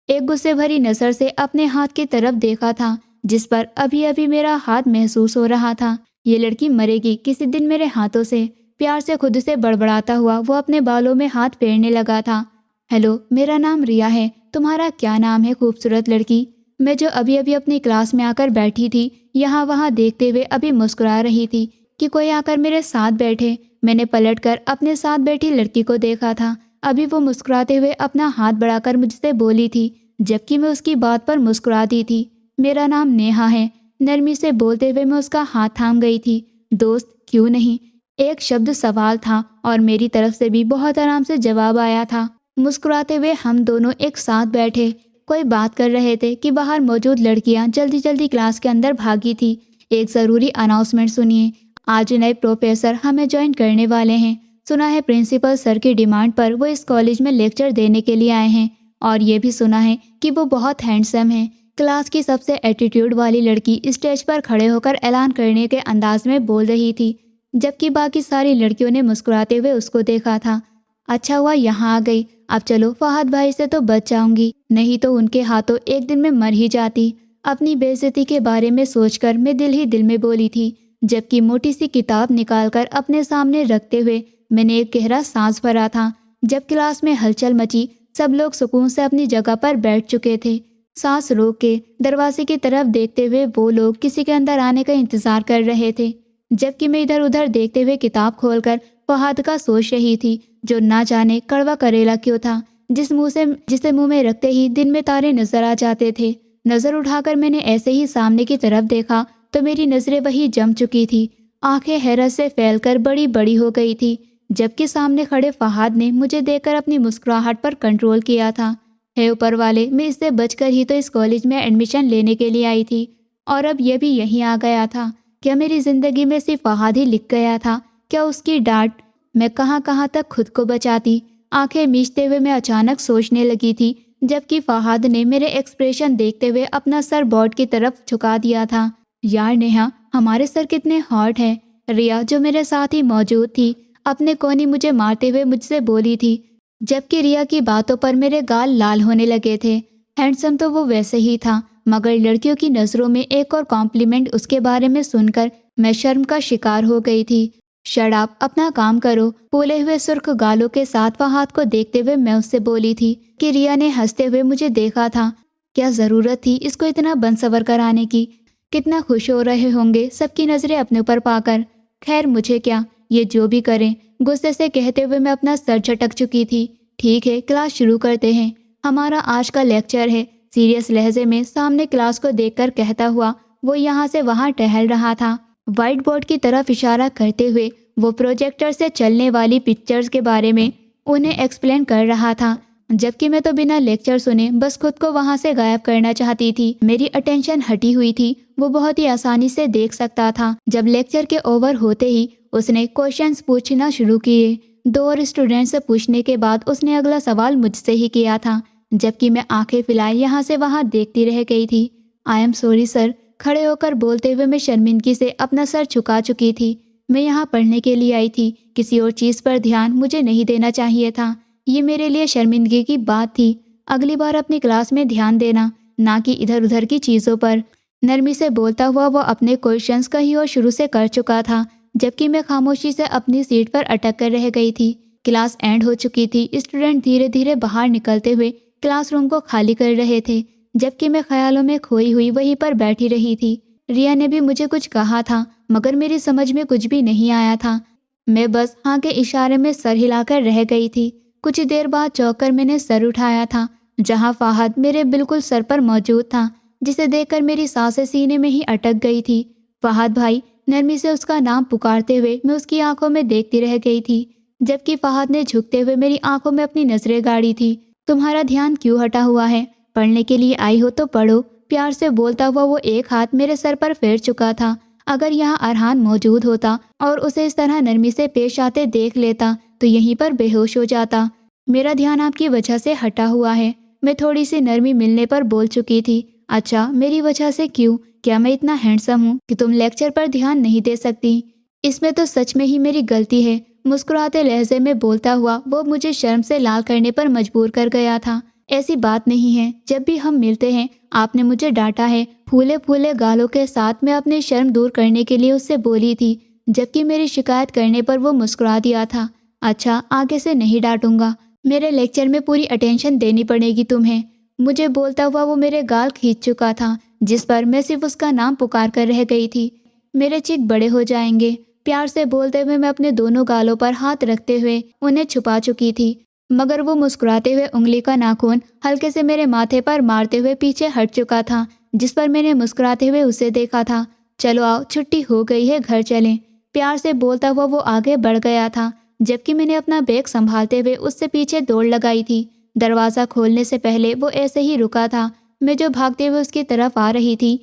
एक गुस्से भरी नज़र से अपने हाथ की तरफ देखा था, जिस पर अभी अभी मेरा हाथ महसूस हो रहा था। ये लड़की मरेगी किसी दिन मेरे हाथों से। प्यार से खुद से बड़बड़ाता हुआ वो अपने बालों में हाथ फेरने लगा था। हेलो, मेरा नाम रिया है, तुम्हारा क्या नाम है खूबसूरत लड़की? मैं जो अभी अभी अपनी क्लास में आकर बैठी थी, यहाँ वहाँ देखते हुए अभी मुस्कुरा रही थी कि कोई आकर मेरे साथ बैठे। मैंने पलटकर अपने साथ बैठी लड़की को देखा था। अभी वो मुस्कुराते हुए अपना हाथ बढ़ाकर मुझसे बोली थी, जबकि मैं उसकी बात पर मुस्कुराती थी। मेरा नाम नेहा है, नरमी से बोलते हुए मैं उसका हाथ थाम गई थी। दोस्त क्यों नहीं, एक शब्द सवाल था और मेरी तरफ से भी बहुत आराम से जवाब आया था। मुस्कुराते हुए हम दोनों एक साथ बैठे कोई बात कर रहे थे कि बाहर मौजूद लड़कियां जल्दी जल्दी क्लास के अंदर भागी थी। एक ज़रूरी अनाउंसमेंट सुनिए, आज नए प्रोफेसर हमें ज्वाइन करने वाले हैं। सुना है प्रिंसिपल सर की डिमांड पर वो इस कॉलेज में लेक्चर देने के लिए आए हैं, और ये भी सुना है कि वो बहुत हैंडसम है। क्लास की सबसे एटीट्यूड वाली लड़की स्टेज पर खड़े होकर ऐलान करने के अंदाज में बोल रही थी, जबकि बाकी सारी लड़कियों ने मुस्कुराते हुए उसको देखा था। अच्छा हुआ यहाँ आ गई, अब चलो फहद भाई से तो बच जाऊंगी, नहीं तो उनके हाथों एक दिन में मर ही जाती। अपनी बेइज्जती के बारे में सोचकर मैं दिल ही दिल में बोली थी, जबकि मोटी सी किताब निकालकर अपने सामने रखते हुए मैंने एक गहरा सांस भरा था। जब क्लास में हलचल मची, सब लोग सुकून से अपनी जगह पर बैठ चुके थे। सांस रोक के दरवाजे की तरफ देखते हुए वो लोग किसी के अंदर आने का इंतजार कर रहे थे, जबकि मैं इधर उधर देखते हुए किताब खोलकर फहद का सोच रही थी, जो ना जाने कड़वा करेला क्यों था, जिसे मुंह में रखते ही दिन में तारे नजर आ जाते थे। नजर उठाकर मैंने ऐसे ही सामने की तरफ देखा तो मेरी नजरें वही जम चुकी थी। आंखें हैरत से फैलकर बड़ी बड़ी हो गई थी, जबकि सामने खड़े फहद ने मुझे देखकर अपनी मुस्कुराहट पर कंट्रोल किया था। हे ऊपर वाले, मैं इससे बचकर ही तो इस कॉलेज में एडमिशन लेने के लिए आई थी, और अब यह भी यहीं आ गया था। क्या मेरी जिंदगी में सिर्फ फहद ही लिख गया था? क्या उसकी डांट मैं कहाँ कहाँ तक खुद को बचाती? आंखें मीचते हुए मैं अचानक सोचने लगी थी, जबकि फहद ने मेरे एक्सप्रेशन देखते हुए अपना सर बोर्ड की तरफ झुका दिया था। यार नेहा, हमारे सर कितने हॉट हैं। रिया, जो मेरे साथ ही मौजूद थी, अपने कोनी मुझे मारते हुए मुझसे बोली थी, जबकि रिया की बातों पर मेरे गाल लाल होने लगे थे। हैंडसम तो वो वैसे ही था, मगर लड़कियों की नज़रों में एक और कॉम्प्लीमेंट उसके बारे में सुनकर मैं शर्म का शिकार हो गई थी। शट अप, अपना काम करो। फूले हुए सुर्ख गालों के साथ फहद को देखते हुए मैं उससे बोली थी कि रिया ने हंसते हुए मुझे देखा था। क्या ज़रूरत थी इसको इतना बनसवर कराने की? कितना खुश हो रहे होंगे सबकी नज़रें अपने ऊपर पाकर। खैर मुझे क्या, ये जो भी करें। गुस्से से कहते हुए मैं अपना सर झटक चुकी थी। ठीक है, क्लास शुरू करते हैं, हमारा आज का लेक्चर है। सीरियस लहजे में सामने क्लास को देखकर कहता हुआ वो यहाँ से वहाँ टहल रहा था, व्हाइट बोर्ड की तरफ इशारा करते हुए वो प्रोजेक्टर से चलने वाली पिक्चर्स के बारे में उन्हें एक्सप्लेन कर रहा था, जबकि मैं तो बिना लेक्चर सुने बस खुद को वहाँ से गायब करना चाहती थी। मेरी अटेंशन हटी हुई थी, वो बहुत ही आसानी से देख सकता था। जब लेक्चर के ओवर होते ही उसने क्वेश्चंस पूछना शुरू किए। 2 और स्टूडेंट से पूछने के बाद उसने अगला सवाल मुझसे ही किया था, जबकि मैं आंखें फैलाए यहाँ से वहाँ देखती रह गई थी। आई एम सॉरी सर, खड़े होकर बोलते हुए मैं शर्मिंदगी से अपना सर झुका चुकी थी। मैं यहाँ पढ़ने के लिए आई थी, किसी और चीज़ पर ध्यान मुझे नहीं देना चाहिए था। ये मेरे लिए शर्मिंदगी की बात थी। अगली बार अपनी क्लास में ध्यान देना, ना कि इधर उधर की चीज़ों पर। नरमी से बोलता हुआ वो अपने क्वेश्चंस कहीं और शुरू से कर चुका था, जबकि मैं खामोशी से अपनी सीट पर अटक कर रह गई थी। क्लास एंड हो चुकी थी। स्टूडेंट धीरे धीरे बाहर निकलते हुए क्लासरूम को खाली कर रहे थे, जबकि मैं ख्यालों में खोई हुई वहीं पर बैठी रही थी। रिया ने भी मुझे कुछ कहा था, मगर मेरी समझ में कुछ भी नहीं आया था। मैं बस हाँ के इशारे में सर हिलाकर रह गई थी। कुछ देर बाद चौंक कर मैंने सर उठाया था, जहाँ फहद मेरे बिल्कुल सर पर मौजूद था, जिसे देखकर मेरी सांसें सीने में ही अटक गई थी। फहद भाई, नरमी से उसका नाम पुकारते हुए मैं उसकी आंखों में देखती रह गई थी, जबकि फहद ने झुकते हुए मेरी आंखों में अपनी नजरें गाड़ी थी। तुम्हारा ध्यान क्यों हटा हुआ है? पढ़ने के लिए आई हो तो पढ़ो। प्यार से बोलता हुआ वो एक हाथ मेरे सर पर फेर चुका था। अगर यहाँ अरहान मौजूद होता और उसे इस तरह नरमी से पेश आते देख लेता तो यहीं पर बेहोश हो जाता। मेरा ध्यान आपकी वजह से हटा हुआ है। मैं थोड़ी सी नरमी मिलने पर बोल चुकी थी। अच्छा, मेरी वजह से क्यों? क्या मैं इतना हैंडसम हूँ कि तुम लेक्चर पर ध्यान नहीं दे सकती? इसमें तो सच में ही मेरी गलती है। मुस्कुराते लहजे में बोलता हुआ वो मुझे शर्म से लाल करने पर मजबूर कर गया था। ऐसी बात नहीं है, जब भी हम मिलते हैं आपने मुझे डांटा है। फूले फूले गालों के साथ मैं अपनी शर्म दूर करने के लिए उससे बोली थी, जबकि मेरी शिकायत करने पर वो मुस्कुरा दिया था। अच्छा, आगे से नहीं डांटूंगा। मेरे लेक्चर में पूरी अटेंशन देनी पड़ेगी तुम्हें। मुझे बोलता हुआ वो मेरे गाल खींच चुका था, जिस पर मैं सिर्फ उसका नाम पुकार कर रह गई थी। मेरे चीख बड़े हो जाएंगे। प्यार से बोलते हुए मैं अपने दोनों गालों पर हाथ रखते हुए उन्हें छुपा चुकी थी, मगर वो मुस्कुराते हुए उंगली का नाखून हल्के से मेरे माथे पर मारते हुए पीछे हट चुका था, जिस पर मैंने मुस्कुराते हुए उसे देखा था। चलो आओ, छुट्टी हो गई है, घर चलें। प्यार से बोलता हुआ वो आगे बढ़ गया था, जबकि मैंने अपना बैग संभालते हुए उससे पीछे दौड़ लगाई थी। दरवाज़ा खोलने से पहले वो ऐसे ही रुका था। मैं जो भागते हुए उसकी तरफ आ रही थी,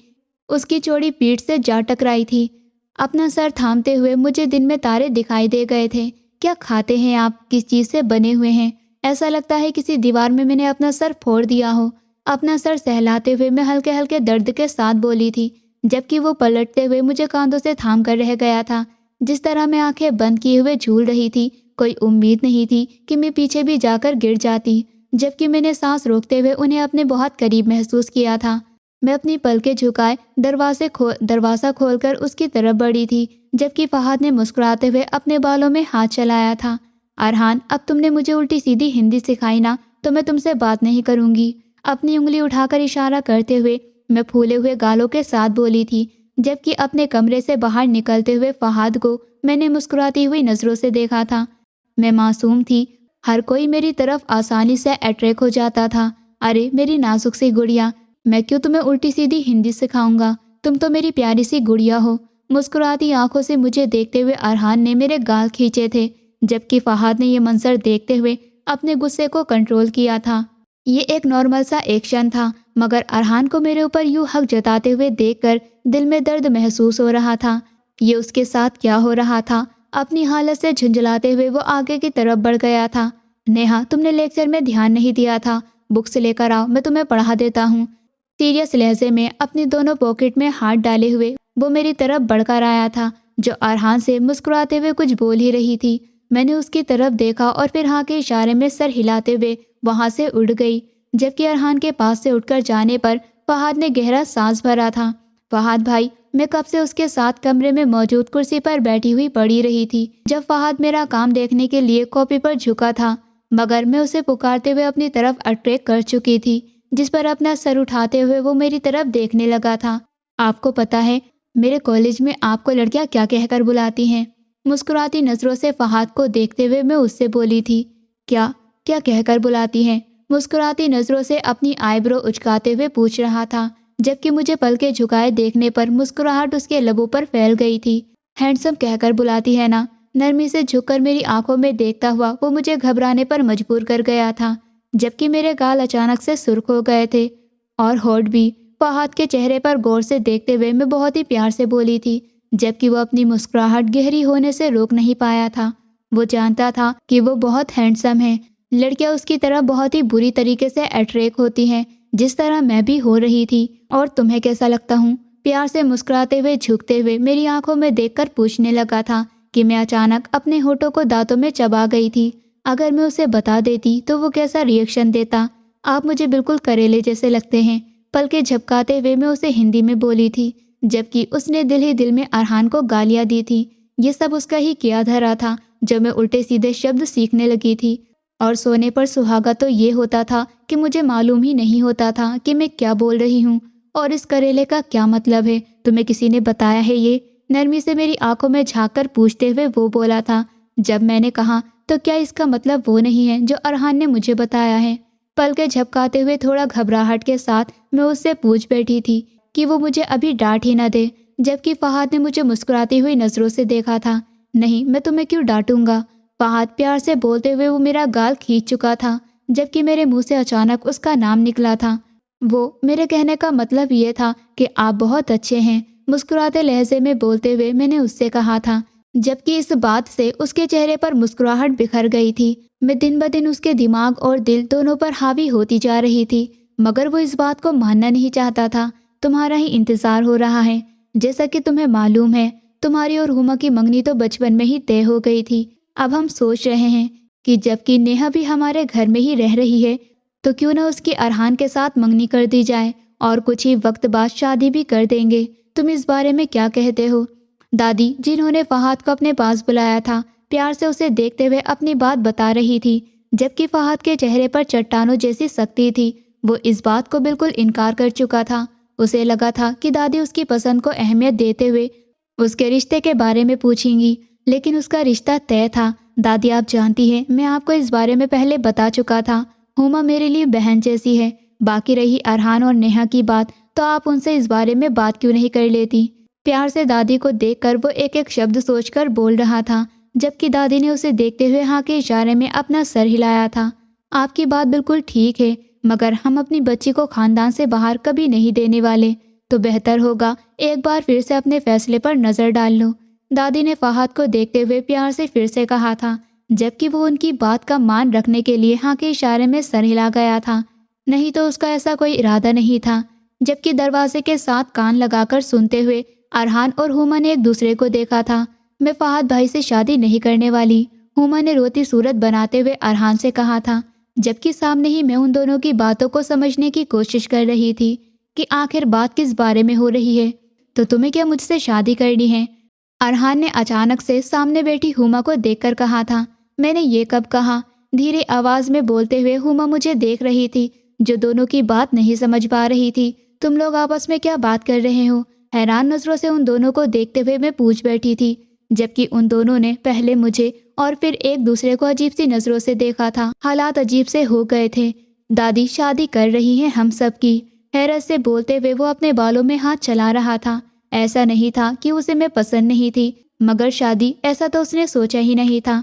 उसकी चौड़ी पीठ से जा टकराई थी। अपना सर थामते हुए मुझे दिन में तारे दिखाई दे गए थे। क्या खाते हैं आप? किस चीज़ से बने हुए हैं? ऐसा लगता है किसी दीवार में मैंने अपना सर फोड़ दिया हो। अपना सर सहलाते हुए मैं हल्के हल्के दर्द के साथ बोली थी, जबकि वो पलटते हुए मुझे कांधों से थाम कर रह गया था। जिस तरह मैं आंखें बंद किए हुए झूल रही थी, कोई उम्मीद नहीं थी कि मैं पीछे भी जाकर गिर जाती। जबकि मैंने सांस रोकते हुए उन्हें अपने बहुत करीब महसूस किया था। मैं अपनी पलकें झुकाए दरवाज़ा खोलकर उसकी तरफ बढ़ी थी, जबकि फहाद ने मुस्कुराते हुए अपने बालों में हाथ चलाया था। अरहान, अब तुमने मुझे उल्टी सीधी हिंदी सिखाई ना, तो मैं तुमसे बात नहीं करूंगी। अपनी उंगली उठाकर इशारा करते हुए मैं फूले हुए गालों के साथ बोली थी, जबकि अपने कमरे से बाहर निकलते हुए फहाद को मैंने मुस्कुराती हुई नज़रों से देखा था। मैं मासूम थी, हर कोई मेरी तरफ आसानी से अट्रैक्ट हो जाता था। अरे मेरी नाजुक सी गुड़िया, मैं क्यों तुम्हें उल्टी सीधी हिंदी सिखाऊंगा? तुम तो मेरी प्यारी सी गुड़िया हो। मुस्कुराती आंखों से मुझे देखते हुए अरहान ने मेरे गाल खींचे थे, जबकि फहाद ने यह मंजर देखते हुए अपने गुस्से को कंट्रोल किया था। ये एक नॉर्मल सा एक्शन था, मगर अरहान को मेरे ऊपर यूं हक जताते हुए देखकर दिल में दर्द महसूस हो रहा था। ये उसके साथ क्या हो रहा था? अपनी हालत से झुंझलाते हुए वो आगे की तरफ बढ़ गया था। नेहा, तुमने लेक्चर में ध्यान नहीं दिया था। बुक्स लेकर आओ, मैं तुम्हें पढ़ा देता हूँ। सीरियस लहजे में अपनी दोनों पॉकेट में हाथ डाले हुए वो मेरी तरफ बढ़कर आया था, जो अरहान से मुस्कुराते हुए कुछ बोल ही रही थी। मैंने उसकी तरफ देखा और फिर हाँ के इशारे में सर हिलाते हुए वहां से उड़ गई, जबकि अरहान के पास से उठकर जाने पर फहाद ने गहरा सांस भरा था। फहाद भाई, मैं कब से उसके साथ कमरे में मौजूद कुर्सी पर बैठी हुई पड़ी रही थी, जब फहाद मेरा काम देखने के लिए कॉपी पर झुका था, मगर मैं उसे पुकारते हुए अपनी तरफ अट्रैक्ट कर चुकी थी, जिस पर अपना सर उठाते हुए वो मेरी तरफ देखने लगा था। आपको पता है मेरे कॉलेज में आपको लड़कियां क्या कहकर बुलाती हैं? मुस्कुराती नजरों से फहाद को देखते हुए मैं उससे बोली थी। क्या क्या कहकर बुलाती हैं? मुस्कुराती नजरों से अपनी आईब्रो उचकाते हुए पूछ रहा था, जबकि मुझे पलके झुकाए देखने पर मुस्कुराहट उसके लबों पर फैल गई थी। हैंडसम कहकर बुलाती है ना? नरमी से झुककर मेरी आंखों में देखता हुआ वो मुझे घबराने पर मजबूर कर गया था, जबकि मेरे गाल अचानक से सुर्ख हो गए थे और होठ भी। फहाद के चेहरे पर गौर से देखते हुए मैं बहुत ही प्यार से बोली थी, जबकि वो अपनी मुस्कुराहट गहरी होने से रोक नहीं पाया था। वो जानता था कि वो बहुत हैंडसम है। लड़कियां उसकी तरह बहुत ही बुरी तरीके से अट्रैक्ट होती हैं, जिस तरह मैं भी हो रही थी। और तुम्हें कैसा लगता हूँ? प्यार से मुस्कुराते हुए झुकते हुए मेरी आंखों में देखकर पूछने लगा था कि मैं अचानक अपने होठों को दांतों में चबा गई थी। अगर मैं उसे बता देती तो वो कैसा रिएक्शन देता? आप मुझे बिल्कुल करेले जैसे लगते हैं। पलके झपकाते हुए मैं उसे हिंदी में बोली थी, जबकि उसने दिल ही दिल में अरहान को गालियां दी थी। ये सब उसका ही किया धरा था, जब मैं उल्टे सीधे शब्द सीखने लगी थी। और सोने पर सुहागा तो ये होता था कि मुझे मालूम ही नहीं होता था कि मैं क्या बोल रही हूँ और इस करेले का क्या मतलब है। तुम्हें किसी ने बताया है ये? नरमी से मेरी आंखों में झांककर पूछते हुए वो बोला था। जब मैंने कहा तो क्या इसका मतलब वो नहीं है जो अरहान ने मुझे बताया है? पलके झपकाते हुए थोड़ा घबराहट के साथ मैं उससे पूछ बैठी थी कि वो मुझे अभी डांट ही न दे, जबकि फहाद ने मुझे मुस्कुराती हुई नजरों से देखा था। नहीं, मैं तुम्हें क्यों डांटूंगा? फहाद प्यार से बोलते हुए वो मेरा गाल खींच चुका था, जबकि मेरे मुंह से अचानक उसका नाम निकला था। वो मेरे कहने का मतलब ये था कि आप बहुत अच्छे हैं। मुस्कुराते लहजे में बोलते हुए मैंने उससे कहा था, जबकि इस बात से उसके चेहरे पर मुस्कुराहट बिखर गई थी। मैं दिन ब दिन उसके दिमाग और दिल दोनों पर हावी होती जा रही थी, मगर वो इस बात को मानना नहीं चाहता था। तुम्हारा ही इंतजार हो रहा है। जैसा कि तुम्हें मालूम है, तुम्हारी और हुमा की मंगनी तो बचपन में ही तय हो गई थी। अब हम सोच रहे हैं कि जबकि नेहा भी हमारे घर में ही रह रही है, तो क्यों ना उसकी अरहान के साथ मंगनी कर दी जाए और कुछ ही वक्त बाद शादी भी कर देंगे। तुम इस बारे में क्या कहते हो? दादी, जिन्होंने फहाद को अपने पास बुलाया था, प्यार से उसे देखते हुए अपनी बात बता रही थी, जबकि फहाद के चेहरे पर चट्टानों जैसी सख्ती थी। वो इस बात को बिल्कुल इनकार कर चुका था। उसे लगा था कि दादी उसकी पसंद को अहमियत देते हुए उसके रिश्ते के बारे में पूछेंगी, लेकिन उसका रिश्ता तय था। दादी, आप जानती हैं, मैं आपको इस बारे में पहले बता चुका था। हुमा मेरे लिए बहन जैसी है। बाकी रही अरहान और नेहा की बात, तो आप उनसे इस बारे में बात क्यों नहीं कर लेती? प्यार से दादी को देखकर वो एक एक शब्द सोचकर बोल रहा था, जबकि दादी ने उसे देखते हुए हाँ के इशारे में अपना सर हिलाया था। आपकी बात बिल्कुल ठीक है, मगर हम अपनी बच्ची को खानदान से बाहर कभी नहीं देने वाले, तो बेहतर होगा एक बार फिर से अपने फैसले पर नजर डाल लो। दादी ने फहाद को देखते हुए प्यार से फिर से कहा था, जबकि वो उनकी बात का मान रखने के लिए हाँ के इशारे में सर हिला गया था, नहीं तो उसका ऐसा कोई इरादा नहीं था। जबकि दरवाजे के साथ कान लगाकर सुनते हुए अरहान और हुमा ने एक दूसरे को देखा था। मैं फहाद भाई से शादी नहीं करने वाली, हुमा ने रोती सूरत बनाते हुए अरहान से कहा था, जबकि सामने ही मैं उन दोनों की बातों को समझने की कोशिश कर रही थी कि आखिर बात किस बारे में हो रही है। तो तुम्हें क्या मुझसे शादी करनी है? अरहान ने अचानक से सामने बैठी हुमा को देखकर कहा था। मैंने ये कब कहा? धीरे आवाज में बोलते हुए हुमा मुझे देख रही थी, जो दोनों की बात नहीं समझ पा रही थी। तुम लोग आपस में क्या बात कर रहे हो? हैरान नजरों से उन दोनों को देखते हुए मैं पूछ बैठी थी, जबकि उन दोनों ने पहले मुझे और फिर एक दूसरे को अजीब सी नजरों से देखा था। हालात अजीब से हो गए थे। दादी शादी कर रही है हम सब की, हैरत से बोलते हुए वो अपने बालों में हाथ चला रहा था। ऐसा नहीं था कि उसे मैं पसंद नहीं थी, मगर शादी, ऐसा तो उसने सोचा ही नहीं था।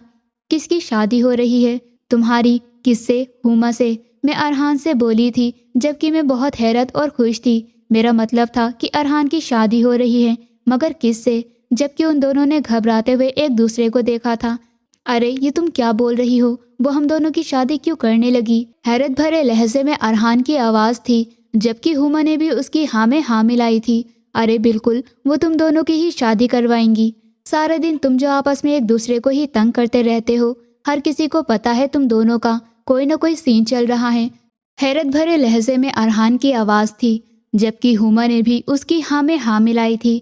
किसकी शादी हो रही है? तुम्हारी। किससे? हुमा से, मैं अरहान से बोली थी, जबकि मैं बहुत हैरत और खुश थी। मेरा मतलब था कि अरहान की शादी हो रही है, मगर किससे? जबकि उन दोनों ने घबराते हुए एक दूसरे को देखा था। अरे ये तुम क्या बोल रही हो? वो हम दोनों की शादी क्यों करने लगी? हैरत भरे लहजे में अरहान की आवाज़ थी, जबकि हुमा ने भी उसकी हाँ में हाँ मिलाई थी। अरे बिल्कुल, वो तुम दोनों की ही शादी करवाएंगी। सारा दिन तुम जो आपस में एक दूसरे को ही तंग करते रहते हो, हर किसी को पता है तुम दोनों का कोई न कोई सीन चल रहा है। हैरत भरे लहजे में अरहान की आवाज़ थी, जबकि हुमा ने भी उसकी हाँ में हाँ मिलाई थी।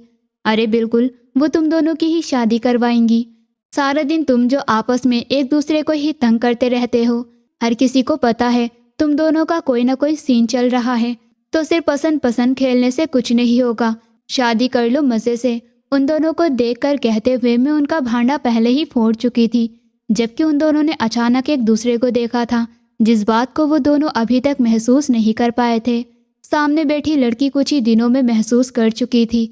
अरे बिल्कुल, वो तुम दोनों की ही शादी करवाएंगी। सारा दिन तुम जो आपस में एक दूसरे को ही तंग करते रहते हो, हर किसी को पता है तुम दोनों का कोई ना कोई सीन चल रहा है। तो सिर्फ पसंद पसंद खेलने से कुछ नहीं होगा, शादी कर लो मज़े से। उन दोनों को देखकर कहते हुए मैं उनका भांडा पहले ही फोड़ चुकी थी, जबकि उन दोनों ने अचानक एक दूसरे को देखा था, जिस बात को वो दोनों अभी तक महसूस नहीं कर पाए थे। सामने बैठी लड़की कुछ ही दिनों में महसूस कर चुकी थी,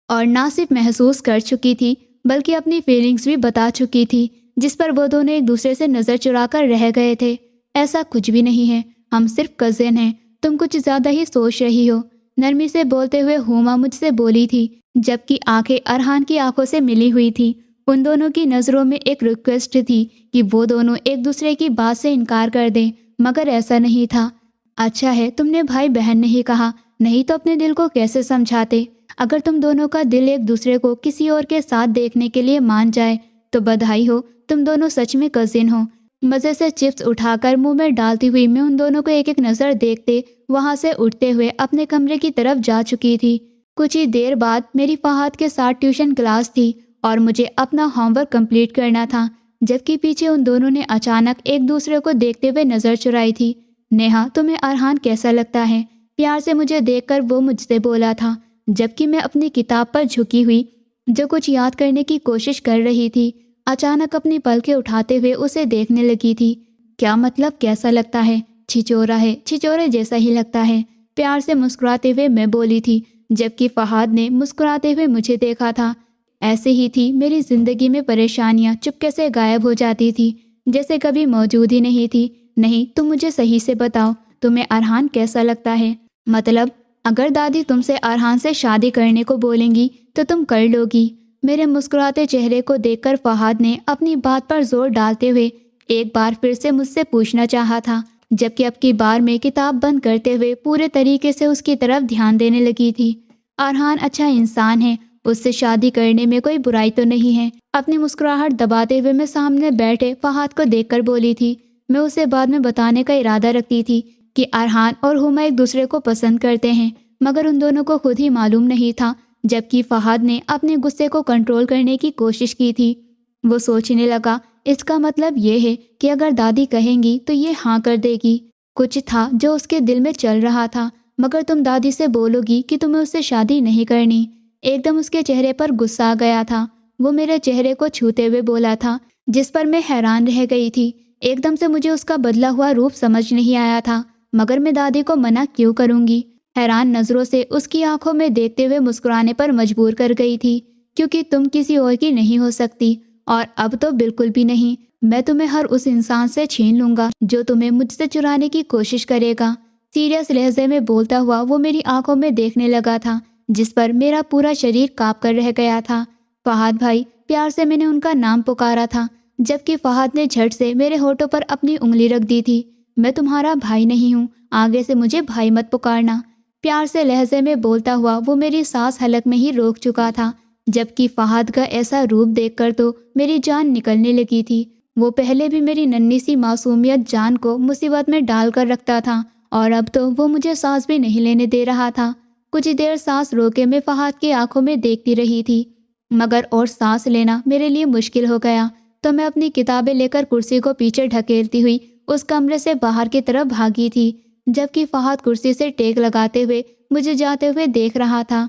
और ना सिर्फ महसूस कर चुकी थी बल्कि अपनी फीलिंग्स भी बता चुकी थी, जिस पर वो दोनों एक दूसरे से नज़र चुरा कर रह गए थे। ऐसा कुछ भी नहीं है, हम सिर्फ कज़न हैं, तुम कुछ ज़्यादा ही सोच रही हो, नरमी से बोलते हुए हुमा मुझसे बोली थी, जबकि आंखें अरहान की आंखों से मिली हुई थी। उन दोनों की नज़रों में एक रिक्वेस्ट थी कि वो दोनों एक दूसरे की बात से इनकार कर दें, मगर ऐसा नहीं था। अच्छा है तुमने भाई बहन नहीं कहा, नहीं तो अपने दिल को कैसे समझाते। अगर तुम दोनों का दिल एक दूसरे को किसी और के साथ देखने के लिए मान जाए तो बधाई हो, तुम दोनों सच में कजिन हो। मज़े से चिप्स उठाकर मुंह में डालती हुई मैं उन दोनों को एक एक नज़र देखते वहां से उठते हुए अपने कमरे की तरफ जा चुकी थी। कुछ ही देर बाद मेरी फहाद के साथ ट्यूशन क्लास थी और मुझे अपना होमवर्क कंप्लीट करना था, जबकि पीछे उन दोनों ने अचानक एक दूसरे को देखते हुए नज़र चुराई थी। नेहा, तुम्हें अरहान कैसा लगता है? प्यार से मुझे देखकर वो मुझसे बोला था, जबकि मैं अपनी किताब पर झुकी हुई जो कुछ याद करने की कोशिश कर रही थी, अचानक अपनी पलकें उठाते हुए उसे देखने लगी थी। क्या मतलब कैसा लगता है? छिचोरा है, छिचोरे जैसा ही लगता है, प्यार से मुस्कुराते हुए मैं बोली थी, जबकि फहाद ने मुस्कुराते हुए मुझे देखा था। ऐसे ही थी मेरी जिंदगी में परेशानियां चुपके से गायब हो जाती थी, जैसे कभी मौजूद ही नहीं थी। नहीं, तुम मुझे सही से बताओ, तुम्हें अरहान कैसा लगता है? मतलब अगर दादी तुमसे अरहान से शादी करने को बोलेंगी तो तुम कर लोगी? मेरे मुस्कुराते चेहरे को देखकर फहाद ने अपनी बात पर जोर डालते हुए एक बार फिर से मुझसे पूछना चाहा था, जबकि अब की बार मैं किताब बंद करते हुए पूरे तरीके से उसकी तरफ ध्यान देने लगी थी। अरहान अच्छा इंसान है, उससे शादी करने में कोई बुराई तो नहीं है। अपनी मुस्कुराहट दबाते हुए मैं सामने बैठे फहाद को देखकर बोली थी। मैं उसे बाद में बताने का इरादा रखती थी कि अरहान और हुमा एक दूसरे को पसंद करते हैं, मगर उन दोनों को खुद ही मालूम नहीं था। जबकि फहाद ने अपने गुस्से को कंट्रोल करने की कोशिश की थी। वो सोचने लगा, इसका मतलब ये है कि अगर दादी कहेंगी तो ये हाँ कर देगी। कुछ था जो उसके दिल में चल रहा था, मगर तुम दादी से बोलोगी कि तुम्हें उससे शादी नहीं करनी। एकदम उसके चेहरे पर गुस्सा आ गया था। वो मेरे चेहरे को छूते हुए बोला था, जिस पर मैं हैरान रह गई थी। एकदम से मुझे उसका बदला हुआ रूप समझ नहीं आया था, मगर मैं दादी को मना क्यों करूंगी। हैरान नजरों से उसकी आंखों में देखते हुए मुस्कुराने पर मजबूर कर गई थी, क्योंकि तुम किसी और की नहीं हो सकती, और अब तो बिल्कुल भी नहीं। मैं तुम्हें हर उस इंसान से छीन लूंगा जो तुम्हें मुझसे चुराने की कोशिश करेगा। सीरियस लहजे में बोलता हुआ वो मेरी आंखों में देखने लगा था, जिस पर मेरा पूरा शरीर कांप कर रह गया था। फहाद भाई, प्यार से मैंने उनका नाम पुकारा था, जबकि फहाद ने झट से मेरे होठों पर अपनी उंगली रख दी थी। मैं तुम्हारा भाई नहीं हूँ, आगे से मुझे भाई मत पुकारना। प्यार से लहजे में बोलता हुआ वो मेरी सांस हलक में ही रोक चुका था। जबकि फहाद का ऐसा रूप देखकर तो मेरी जान निकलने लगी थी। वो पहले भी मेरी नन्ही सी मासूमियत जान को मुसीबत में डाल कर रखता था और अब तो वो मुझे सांस भी नहीं लेने दे रहा था। कुछ ही देर सांस रोके मैं फहाद की आंखों में देखती रही थी, मगर और सांस लेना मेरे लिए मुश्किल हो गया। तो मैं अपनी किताबें लेकर कुर्सी को पीछे ढकेलती हुई उस कमरे से बाहर की तरफ भागी थी, जबकि फहाद कुर्सी से टेक लगाते हुए मुझे जाते हुए देख रहा था।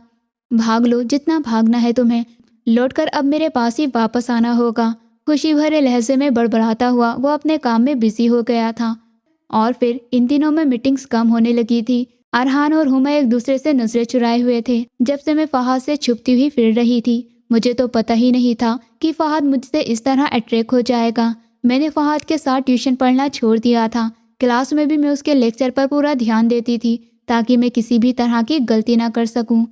भाग लो जितना भागना है तुम्हें, लौटकर अब मेरे पास ही वापस आना होगा। खुशी भरे लहजे में बड़बड़ाता हुआ वो अपने काम में बिजी हो गया था। और फिर इन दिनों में मीटिंग्स कम होने लगी थी। अरहान और हुमा एक दूसरे से नजरें चुराए हुए थे जब से मैं फहाद से छुपती हुई फिर रही थी। मुझे तो पता ही नहीं था कि फहाद मुझसे इस तरह अट्रैक्ट हो जाएगा। मैंने फहाद के साथ ट्यूशन पढ़ना छोड़ दिया था। क्लास में भी मैं उसके लेक्चर पर पूरा ध्यान देती थी ताकि मैं किसी भी तरह की गलती ना कर सकूं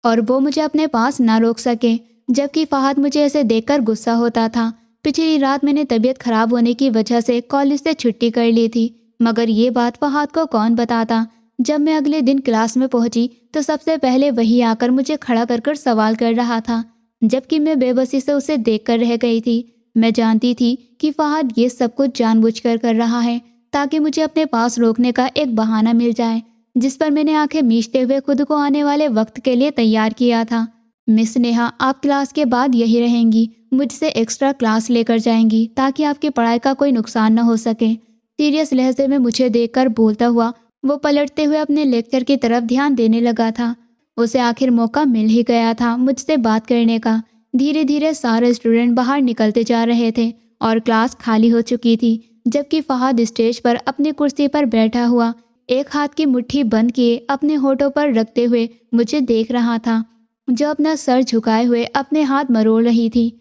और वो मुझे अपने पास ना रोक सके। जबकि फहाद मुझे ऐसे देखकर गुस्सा होता था। पिछली रात मैंने तबीयत खराब होने की वजह से कॉलेज से छुट्टी कर ली थी, मगर ये बात फहाद को कौन बताता। जब मैं अगले दिन क्लास में पहुंची तो सबसे पहले वही आकर मुझे खड़ा कर सवाल कर रहा था, जबकि मैं बेबसी से उसे देखकर रह गई थी। मैं जानती थी कि फहाद ये सब कुछ जानबूझकर कर रहा है ताकि मुझे अपने पास रोकने का एक बहाना मिल जाए, जिस पर मैंने आंखें मीचते हुए खुद को आने वाले वक्त के लिए तैयार किया था। मिस नेहा, आप क्लास के बाद यही रहेंगी, मुझसे एक्स्ट्रा क्लास लेकर जाएंगी ताकि आपकी पढ़ाई का कोई नुकसान न हो सके। सीरियस लहजे में मुझे देखकर बोलता हुआ वो पलटते हुए अपने लेक्चर की तरफ ध्यान देने लगा था। उसे आखिर मौका मिल ही गया था मुझसे बात करने का। धीरे धीरे सारे स्टूडेंट बाहर निकलते जा रहे थे और क्लास खाली हो चुकी थी, जबकि फहाद स्टेज पर अपनी कुर्सी पर बैठा हुआ एक हाथ की मुट्ठी बंद किए अपने होठों पर रखते हुए मुझे देख रहा था, जो अपना सर झुकाए हुए अपने हाथ मरोड़ रही थी।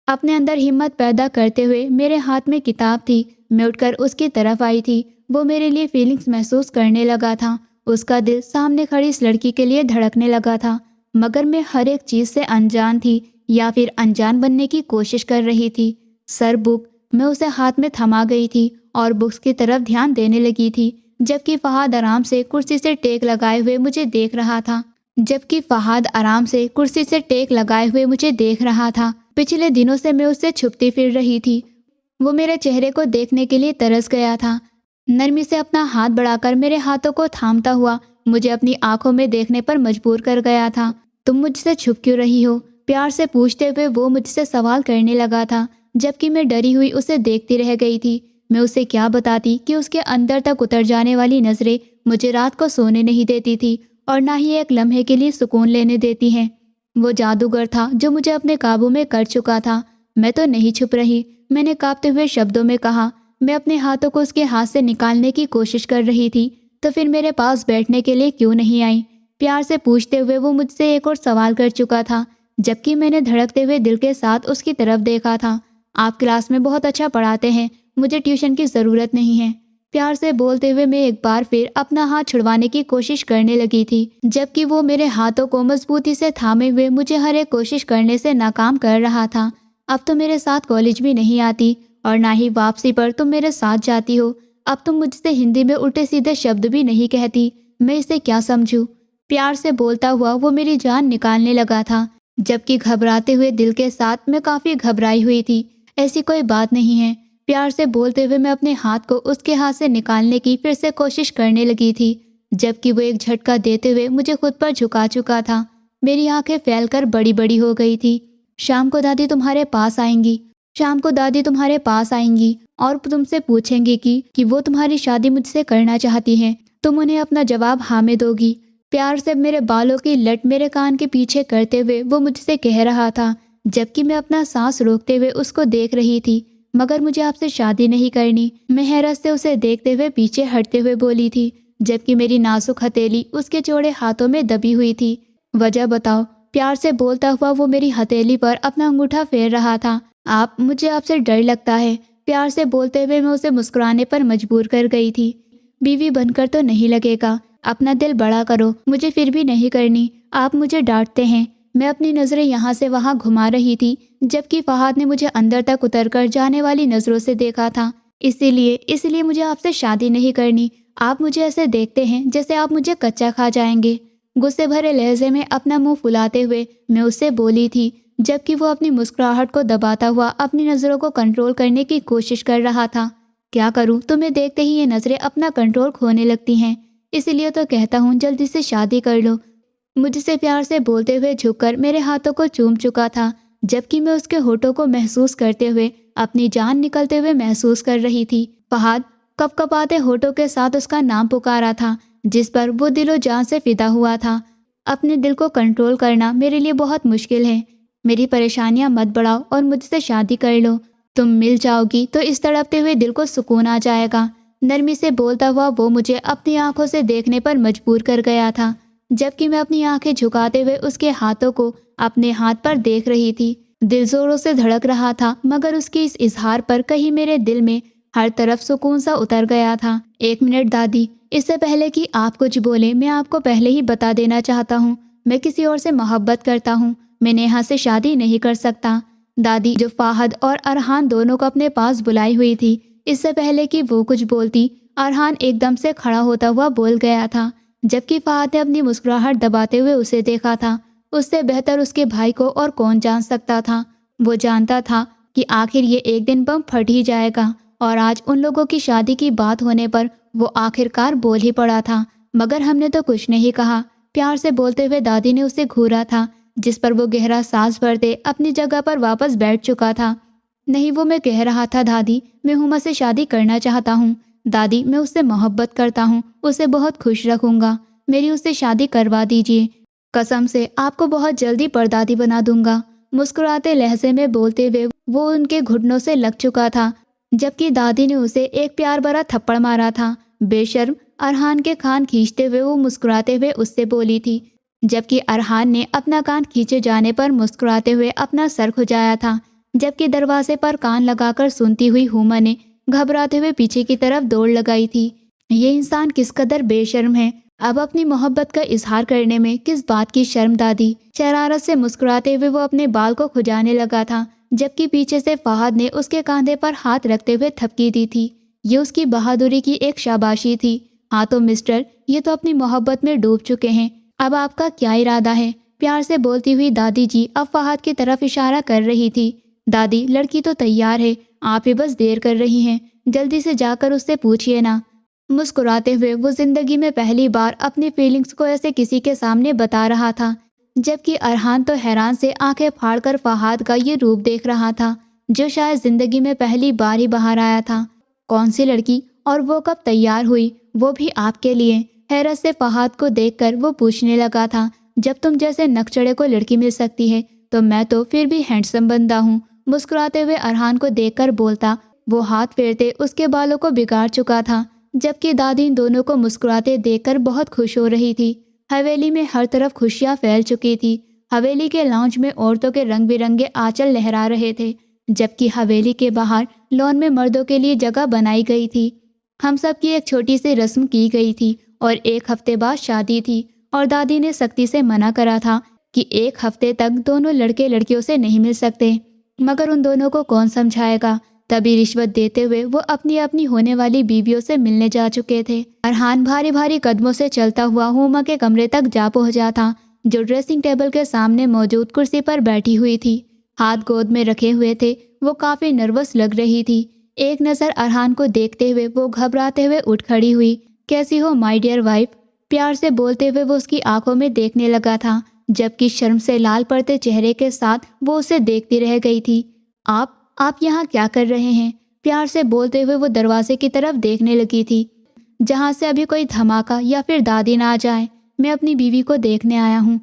अपने अंदर हिम्मत पैदा करते हुए मेरे हाथ में किताब थी। मैं उठकर उसकी तरफ आई थी। वो मेरे लिए फीलिंग्स महसूस करने लगा था। उसका दिल सामने खड़ी इस लड़की के लिए धड़कने लगा था, मगर मैं हर एक चीज़ से अनजान थी या फिर अनजान बनने की कोशिश कर रही थी। सर बुक मैं उसे हाथ में थमा गई थी और बुक्स की तरफ ध्यान देने लगी थी, जबकि फहाद आराम से कुर्सी से टेक लगाए हुए मुझे देख रहा था। पिछले दिनों से मैं उससे छुपती फिर रही थी। वो मेरे चेहरे को देखने के लिए तरस गया था। नरमी से अपना हाथ बढ़ाकर मेरे हाथों को थामता हुआ मुझे अपनी आंखों में देखने पर मजबूर कर गया था। तुम मुझसे छुप क्यों रही हो? प्यार से पूछते हुए वो मुझसे सवाल करने लगा था, जबकि मैं डरी हुई उसे देखती रह गई थी। मैं उसे क्या बताती कि उसके अंदर तक उतर जाने वाली नजरें मुझे रात को सोने नहीं देती थी और ना ही एक लम्हे के लिए सुकून लेने देती हैं। वो जादूगर था जो मुझे अपने काबू में कर चुका था। मैं तो नहीं छुप रही, मैंने कांपते हुए शब्दों में कहा। मैं अपने हाथों को उसके हाथ से निकालने की कोशिश कर रही थी। तो फिर मेरे पास बैठने के लिए क्यों नहीं आई? प्यार से पूछते हुए वो मुझसे एक और सवाल कर चुका था, जबकि मैंने धड़कते हुए दिल के साथ उसकी तरफ देखा था। आप क्लास में बहुत अच्छा पढ़ाते हैं, मुझे ट्यूशन की ज़रूरत नहीं है। प्यार से बोलते हुए मैं एक बार फिर अपना हाथ छुड़वाने की कोशिश करने लगी थी, जबकि वो मेरे हाथों को मजबूती से थामे हुए मुझे हर एक कोशिश करने से नाकाम कर रहा था। अब तो मेरे साथ कॉलेज भी नहीं आती और ना ही वापसी पर तुम मेरे साथ जाती हो। अब तुम मुझसे हिंदी में उल्टे सीधे शब्द भी नहीं कहती। मैं इसे क्या समझूं? प्यार से बोलता हुआ वो मेरी जान निकालने लगा था, जबकि घबराते हुए दिल के साथ मैं काफ़ी घबराई हुई थी। ऐसी कोई बात नहीं है। प्यार से बोलते हुए मैं अपने हाथ को उसके हाथ से निकालने की फिर से कोशिश करने लगी थी, जबकि वो एक झटका देते हुए मुझे खुद पर झुका चुका था। मेरी आंखें फैलकर बड़ी बड़ी हो गई थी। शाम को दादी तुम्हारे पास आएंगी, शाम को दादी तुम्हारे पास आएंगी और तुमसे पूछेंगी कि वो तुम्हारी शादी मुझसे करना चाहती हैं। तुम उन्हें अपना जवाब हाँ में दोगी। प्यार से मेरे बालों की लट मेरे कान के पीछे करते हुए वो मुझसे कह रहा था, जबकि मैं अपना सांस रोकते हुए उसको देख रही थी। मगर मुझे आपसे शादी नहीं करनी। मैं हैरत से उसे देखते हुए पीछे हटते हुए बोली थी, जबकि मेरी नाजुक हथेली उसके चौड़े हाथों में दबी हुई थी। वजह बताओ? प्यार से बोलता हुआ वो मेरी हथेली पर अपना अंगूठा फेर रहा था। मुझे आपसे डर लगता है। प्यार से बोलते हुए मैं उसे मुस्कुराने पर मजबूर कर गई थी। बीवी बनकर तो नहीं लगेगा, अपना दिल बड़ा करो। मुझे फिर भी नहीं करनी। आप मुझे डांटते हैं, मैं अपनी नज़रें यहाँ से वहाँ घुमा रही थी, जबकि फहाद ने मुझे अंदर तक उतरकर जाने वाली नज़रों से देखा था। इसलिए मुझे आपसे शादी नहीं करनी। आप मुझे ऐसे देखते हैं जैसे आप मुझे कच्चा खा जाएंगे। गुस्से भरे लहजे में अपना मुंह फुलाते हुए मैं उससे बोली थी, जबकि वो अपनी मुस्कुराहट को दबाता हुआ अपनी नज़रों को कंट्रोल करने की कोशिश कर रहा था। क्या करूं, तुम्हें देखते ही ये नज़रें अपना कंट्रोल खोने लगती हैं। इसलिए तो कहता हूँ जल्दी से शादी कर लो। मुझसे प्यार से बोलते हुए झुककर मेरे हाथों को चूम चुका था, जबकि मैं उसके होठों को महसूस करते हुए अपनी जान निकलते हुए महसूस कर रही थी। फहाद कपकपाते होठों के साथ उसका नाम पुकारा था, जिस पर वो दिलो जान से फिदा हुआ था। अपने दिल को कंट्रोल करना मेरे लिए बहुत मुश्किल है। मेरी परेशानियां मत बढ़ाओ और मुझसे शादी कर लो। तुम मिल जाओगी तो इस तड़पते हुए दिल को सुकून आ जाएगा। नरमी से बोलता हुआ वो मुझे अपनी आंखों से देखने पर मजबूर कर गया था, जबकि मैं अपनी आंखें झुकाते हुए उसके हाथों को अपने हाथ पर देख रही थी। दिल जोरों से धड़क रहा था, मगर उसकी इस इजहार पर कहीं मेरे दिल में हर तरफ सुकून सा उतर गया था। 1 मिनट दादी, इससे पहले कि आप कुछ बोले मैं आपको पहले ही बता देना चाहता हूँ, मैं किसी और से मोहब्बत करता हूँ। मैं नेहा से शादी नहीं कर सकता। दादी, जो फाहद और अरहान दोनों को अपने पास बुलाई हुई थी, इससे पहले कि वो कुछ बोलती अरहान एकदम से खड़ा होता हुआ बोल गया था, जबकि फाहद ने अपनी मुस्कुराहट दबाते हुए उसे देखा था। उससे बेहतर उसके भाई को और कौन जान सकता था। वो जानता था कि आखिर ये एक दिन बम फट ही जाएगा, और आज उन लोगों की शादी की बात होने पर वो आखिरकार बोल ही पड़ा था। मगर हमने तो कुछ नहीं कहा। प्यार से बोलते हुए दादी ने उसे घूरा था, जिस पर वो गहरा सांस भरते अपनी जगह पर वापस बैठ चुका था। नहीं, वो मैं कह रहा था दादी, मैं हुमा से शादी करना चाहता हूँ। दादी, मैं उससे मोहब्बत करता हूँ, उसे बहुत खुश रखूंगा। मेरी उससे शादी करवा दीजिए। कसम से आपको बहुत जल्दी परदादी बना दूंगा। मुस्कुराते लहजे में बोलते हुए वो उनके घुटनों से लग चुका था, जबकि दादी ने उसे एक प्यार भरा थप्पड़ मारा था। बेशर्म, अरहान के कान खींचते हुए वो मुस्कुराते हुए उससे बोली थी, जबकि अरहान ने अपना कान खींचे जाने पर मुस्कुराते हुए अपना सर खुजाया था। जबकि दरवाजे पर कान लगाकर सुनती हुई हुमा ने घबराते हुए पीछे की तरफ दौड़ लगाई थी। ये इंसान किस कदर बेशर्म है, अब अपनी मोहब्बत का इजहार करने में किस बात की शर्म। दादी, शरारत से मुस्कुराते हुए वो अपने बाल को खुजाने लगा था, जबकि पीछे से फहाद ने उसके कंधे पर हाथ रखते हुए थपकी दी थी। ये उसकी बहादुरी की एक शाबाशी थी। हाँ तो मिस्टर, ये तो अपनी मोहब्बत में डूब चुके हैं, अब आपका क्या इरादा है? प्यार से बोलती हुई दादी जी अब फहाद की तरफ इशारा कर रही थी। दादी, लड़की तो तैयार है, आप ही बस देर कर रही हैं, जल्दी से जाकर उससे पूछिए ना। मुस्कुराते हुए वो जिंदगी में पहली बार अपनी फीलिंग्स को ऐसे किसी के सामने बता रहा था, जबकि अरहान तो हैरान से आंखें फाड़कर फहाद का ये रूप देख रहा था, जो शायद जिंदगी में पहली बार ही बाहर आया था। कौन सी लड़की, और वो कब तैयार हुई, वो भी आपके लिए? हैरत से फहाद को देखकर वो पूछने लगा था, जब तुम जैसे नकचड़े को लड़की मिल सकती है तो मैं तो फिर भी हैंडसम बंदा हूँ। मुस्कुराते हुए अरहान को देखकर बोलता वो हाथ फेरते उसके बालों को बिगाड़ चुका था, जबकि दादी इन दोनों को मुस्कुराते देखकर बहुत खुश हो रही थी। हवेली में हर तरफ खुशियां फैल चुकी थी। हवेली के लाउंज में औरतों के रंग बिरंगे आंचल लहरा रहे थे, जबकि हवेली के बाहर लॉन में मर्दों के लिए जगह बनाई गई थी। हम सब की एक छोटी सी रस्म की गई थी और 1 हफ्ते बाद शादी थी, और दादी ने सख्ती से मना करा था कि 1 हफ्ते तक दोनों लड़के लड़कियों से नहीं मिल सकते। मगर उन दोनों को कौन समझाएगा। तभी रिश्वत देते हुए वो अपनी अपनी होने वाली बीवियों से मिलने जा चुके थे। अरहान भारी भारी कदमों से चलता हुआ हुमा के कमरे तक जा पहुंचा था, जो ड्रेसिंग टेबल के सामने मौजूद कुर्सी पर बैठी हुई थी। हाथ गोद में रखे हुए थे, वो काफी नर्वस लग रही थी। एक नज़र अरहान को देखते हुए वो घबराते हुए उठ खड़ी हुई। कैसी हो माय डियर वाइफ? प्यार से बोलते हुए वो उसकी आंखों में देखने लगा था, जबकि शर्म से लाल पड़ते चेहरे के साथ वो उसे देखती रह गई थी। आप यहाँ क्या कर रहे हैं? प्यार से बोलते हुए वो दरवाजे की तरफ देखने लगी थी, जहाँ से अभी कोई धमाका या फिर दादी ना आ जाए। मैं अपनी बीवी को देखने आया हूँ।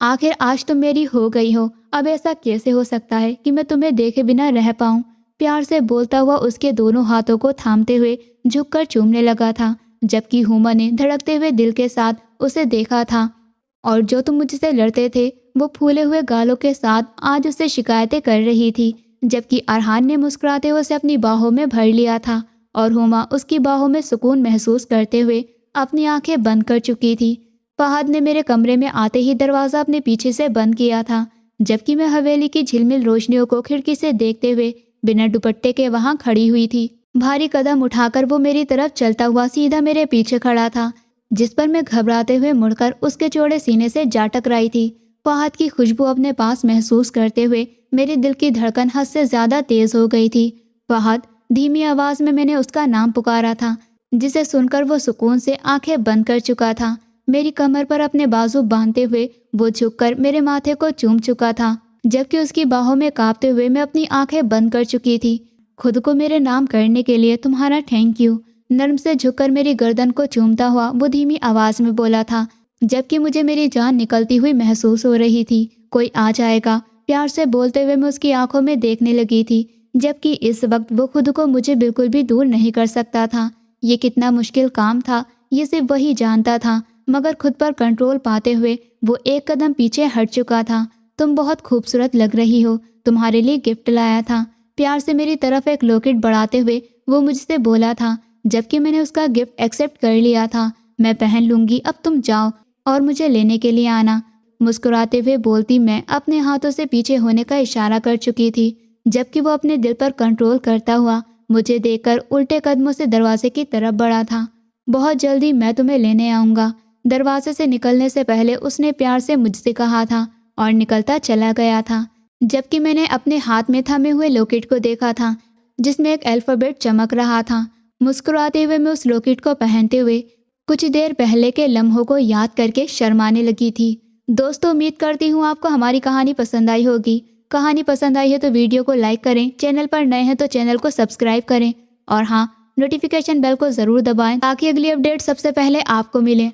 आखिर आज तुम मेरी हो गई हो, अब ऐसा कैसे हो सकता है कि मैं तुम्हें देखे बिना रह पाऊँ? प्यार से बोलता हुआ उसके दोनों हाथों को थामते हुए झुककर चूमने लगा था, जबकि हुमा ने धड़कते हुए दिल के साथ उसे देखा था। और जो तुम मुझसे लड़ते थे, वो फूले हुए गालों के साथ आज उससे शिकायतें कर रही थी, जबकि अरहान ने मुस्कुराते हुए उसे अपनी बाहों में भर लिया था और हुमा उसकी बाहों में सुकून महसूस करते हुए अपनी आंखें बंद कर चुकी थी। फहद ने मेरे कमरे में आते ही दरवाज़ा अपने पीछे से बंद किया था, जबकि मैं हवेली की झिलमिल रोशनियों को खिड़की से देखते हुए बिना दुपट्टे के वहाँ खड़ी हुई थी। भारी कदम उठाकर वो मेरी तरफ चलता हुआ सीधा मेरे पीछे खड़ा था, जिस पर मैं घबराते हुए मुड़कर उसके चौड़े सीने से जा टकराई थी। फहद की खुशबू अपने पास महसूस करते हुए मेरे दिल की धड़कन हद से ज्यादा तेज हो गई थी। फहद, धीमी आवाज में मैंने उसका नाम पुकारा था, जिसे सुनकर वो सुकून से आंखें बंद कर चुका था। मेरी कमर पर अपने बाजू बांधते हुए वो झुककर मेरे माथे को चूम चुका था, जबकि उसकी बाहों में कांपते हुए मैं अपनी आंखें बंद कर चुकी थी। खुद को मेरे नाम करने के लिए तुम्हारा थैंक यू, नर्म से झुककर मेरी गर्दन को चूमता हुआ वो धीमी आवाज में बोला था, जबकि मुझे मेरी जान निकलती हुई महसूस हो रही थी। कोई आ जाएगा, प्यार से बोलते हुए मैं उसकी आंखों में देखने लगी थी, जबकि इस वक्त वो खुद को मुझे बिल्कुल भी दूर नहीं कर सकता था। ये कितना मुश्किल काम था, ये सिर्फ वही जानता था, मगर खुद पर कंट्रोल पाते हुए वो एक कदम पीछे हट चुका था। तुम बहुत खूबसूरत लग रही हो, तुम्हारे लिए गिफ्ट लाया था, प्यार से मेरी तरफ एक लॉकेट बढ़ाते हुए वो मुझसे बोला था, जबकि मैंने उसका गिफ्ट एक्सेप्ट कर लिया था। मैं पहन लूंगी, अब तुम जाओ और मुझे लेने के लिए आना। मुस्कुराते हुए बोलती मैं अपने हाथों से पीछे होने का इशारा कर चुकी थी, जबकि वो अपने दिल पर कंट्रोल करता हुआ मुझे देखकर उल्टे कदमों से दरवाजे की तरफ बढ़ा था। बहुत जल्दी मैं तुम्हें लेने आऊँगा, दरवाजे से निकलने से पहले उसने प्यार से मुझसे कहा था और निकलता चला गया था, जबकि मैंने अपने हाथ में थमे हुए लॉकेट को देखा था, जिसमें एक अल्फ़ाबेट चमक रहा था। मुस्कुराते हुए मैं उस लॉकेट को पहनते हुए कुछ देर पहले के लम्हों को याद करके शर्माने लगी थी। दोस्तों, उम्मीद करती हूँ आपको हमारी कहानी पसंद आई होगी। कहानी पसंद आई है तो वीडियो को लाइक करें, चैनल पर नए हैं तो चैनल को सब्सक्राइब करें और हाँ, नोटिफिकेशन बेल को ज़रूर दबाएं ताकि अगली अपडेट सबसे पहले आपको मिले।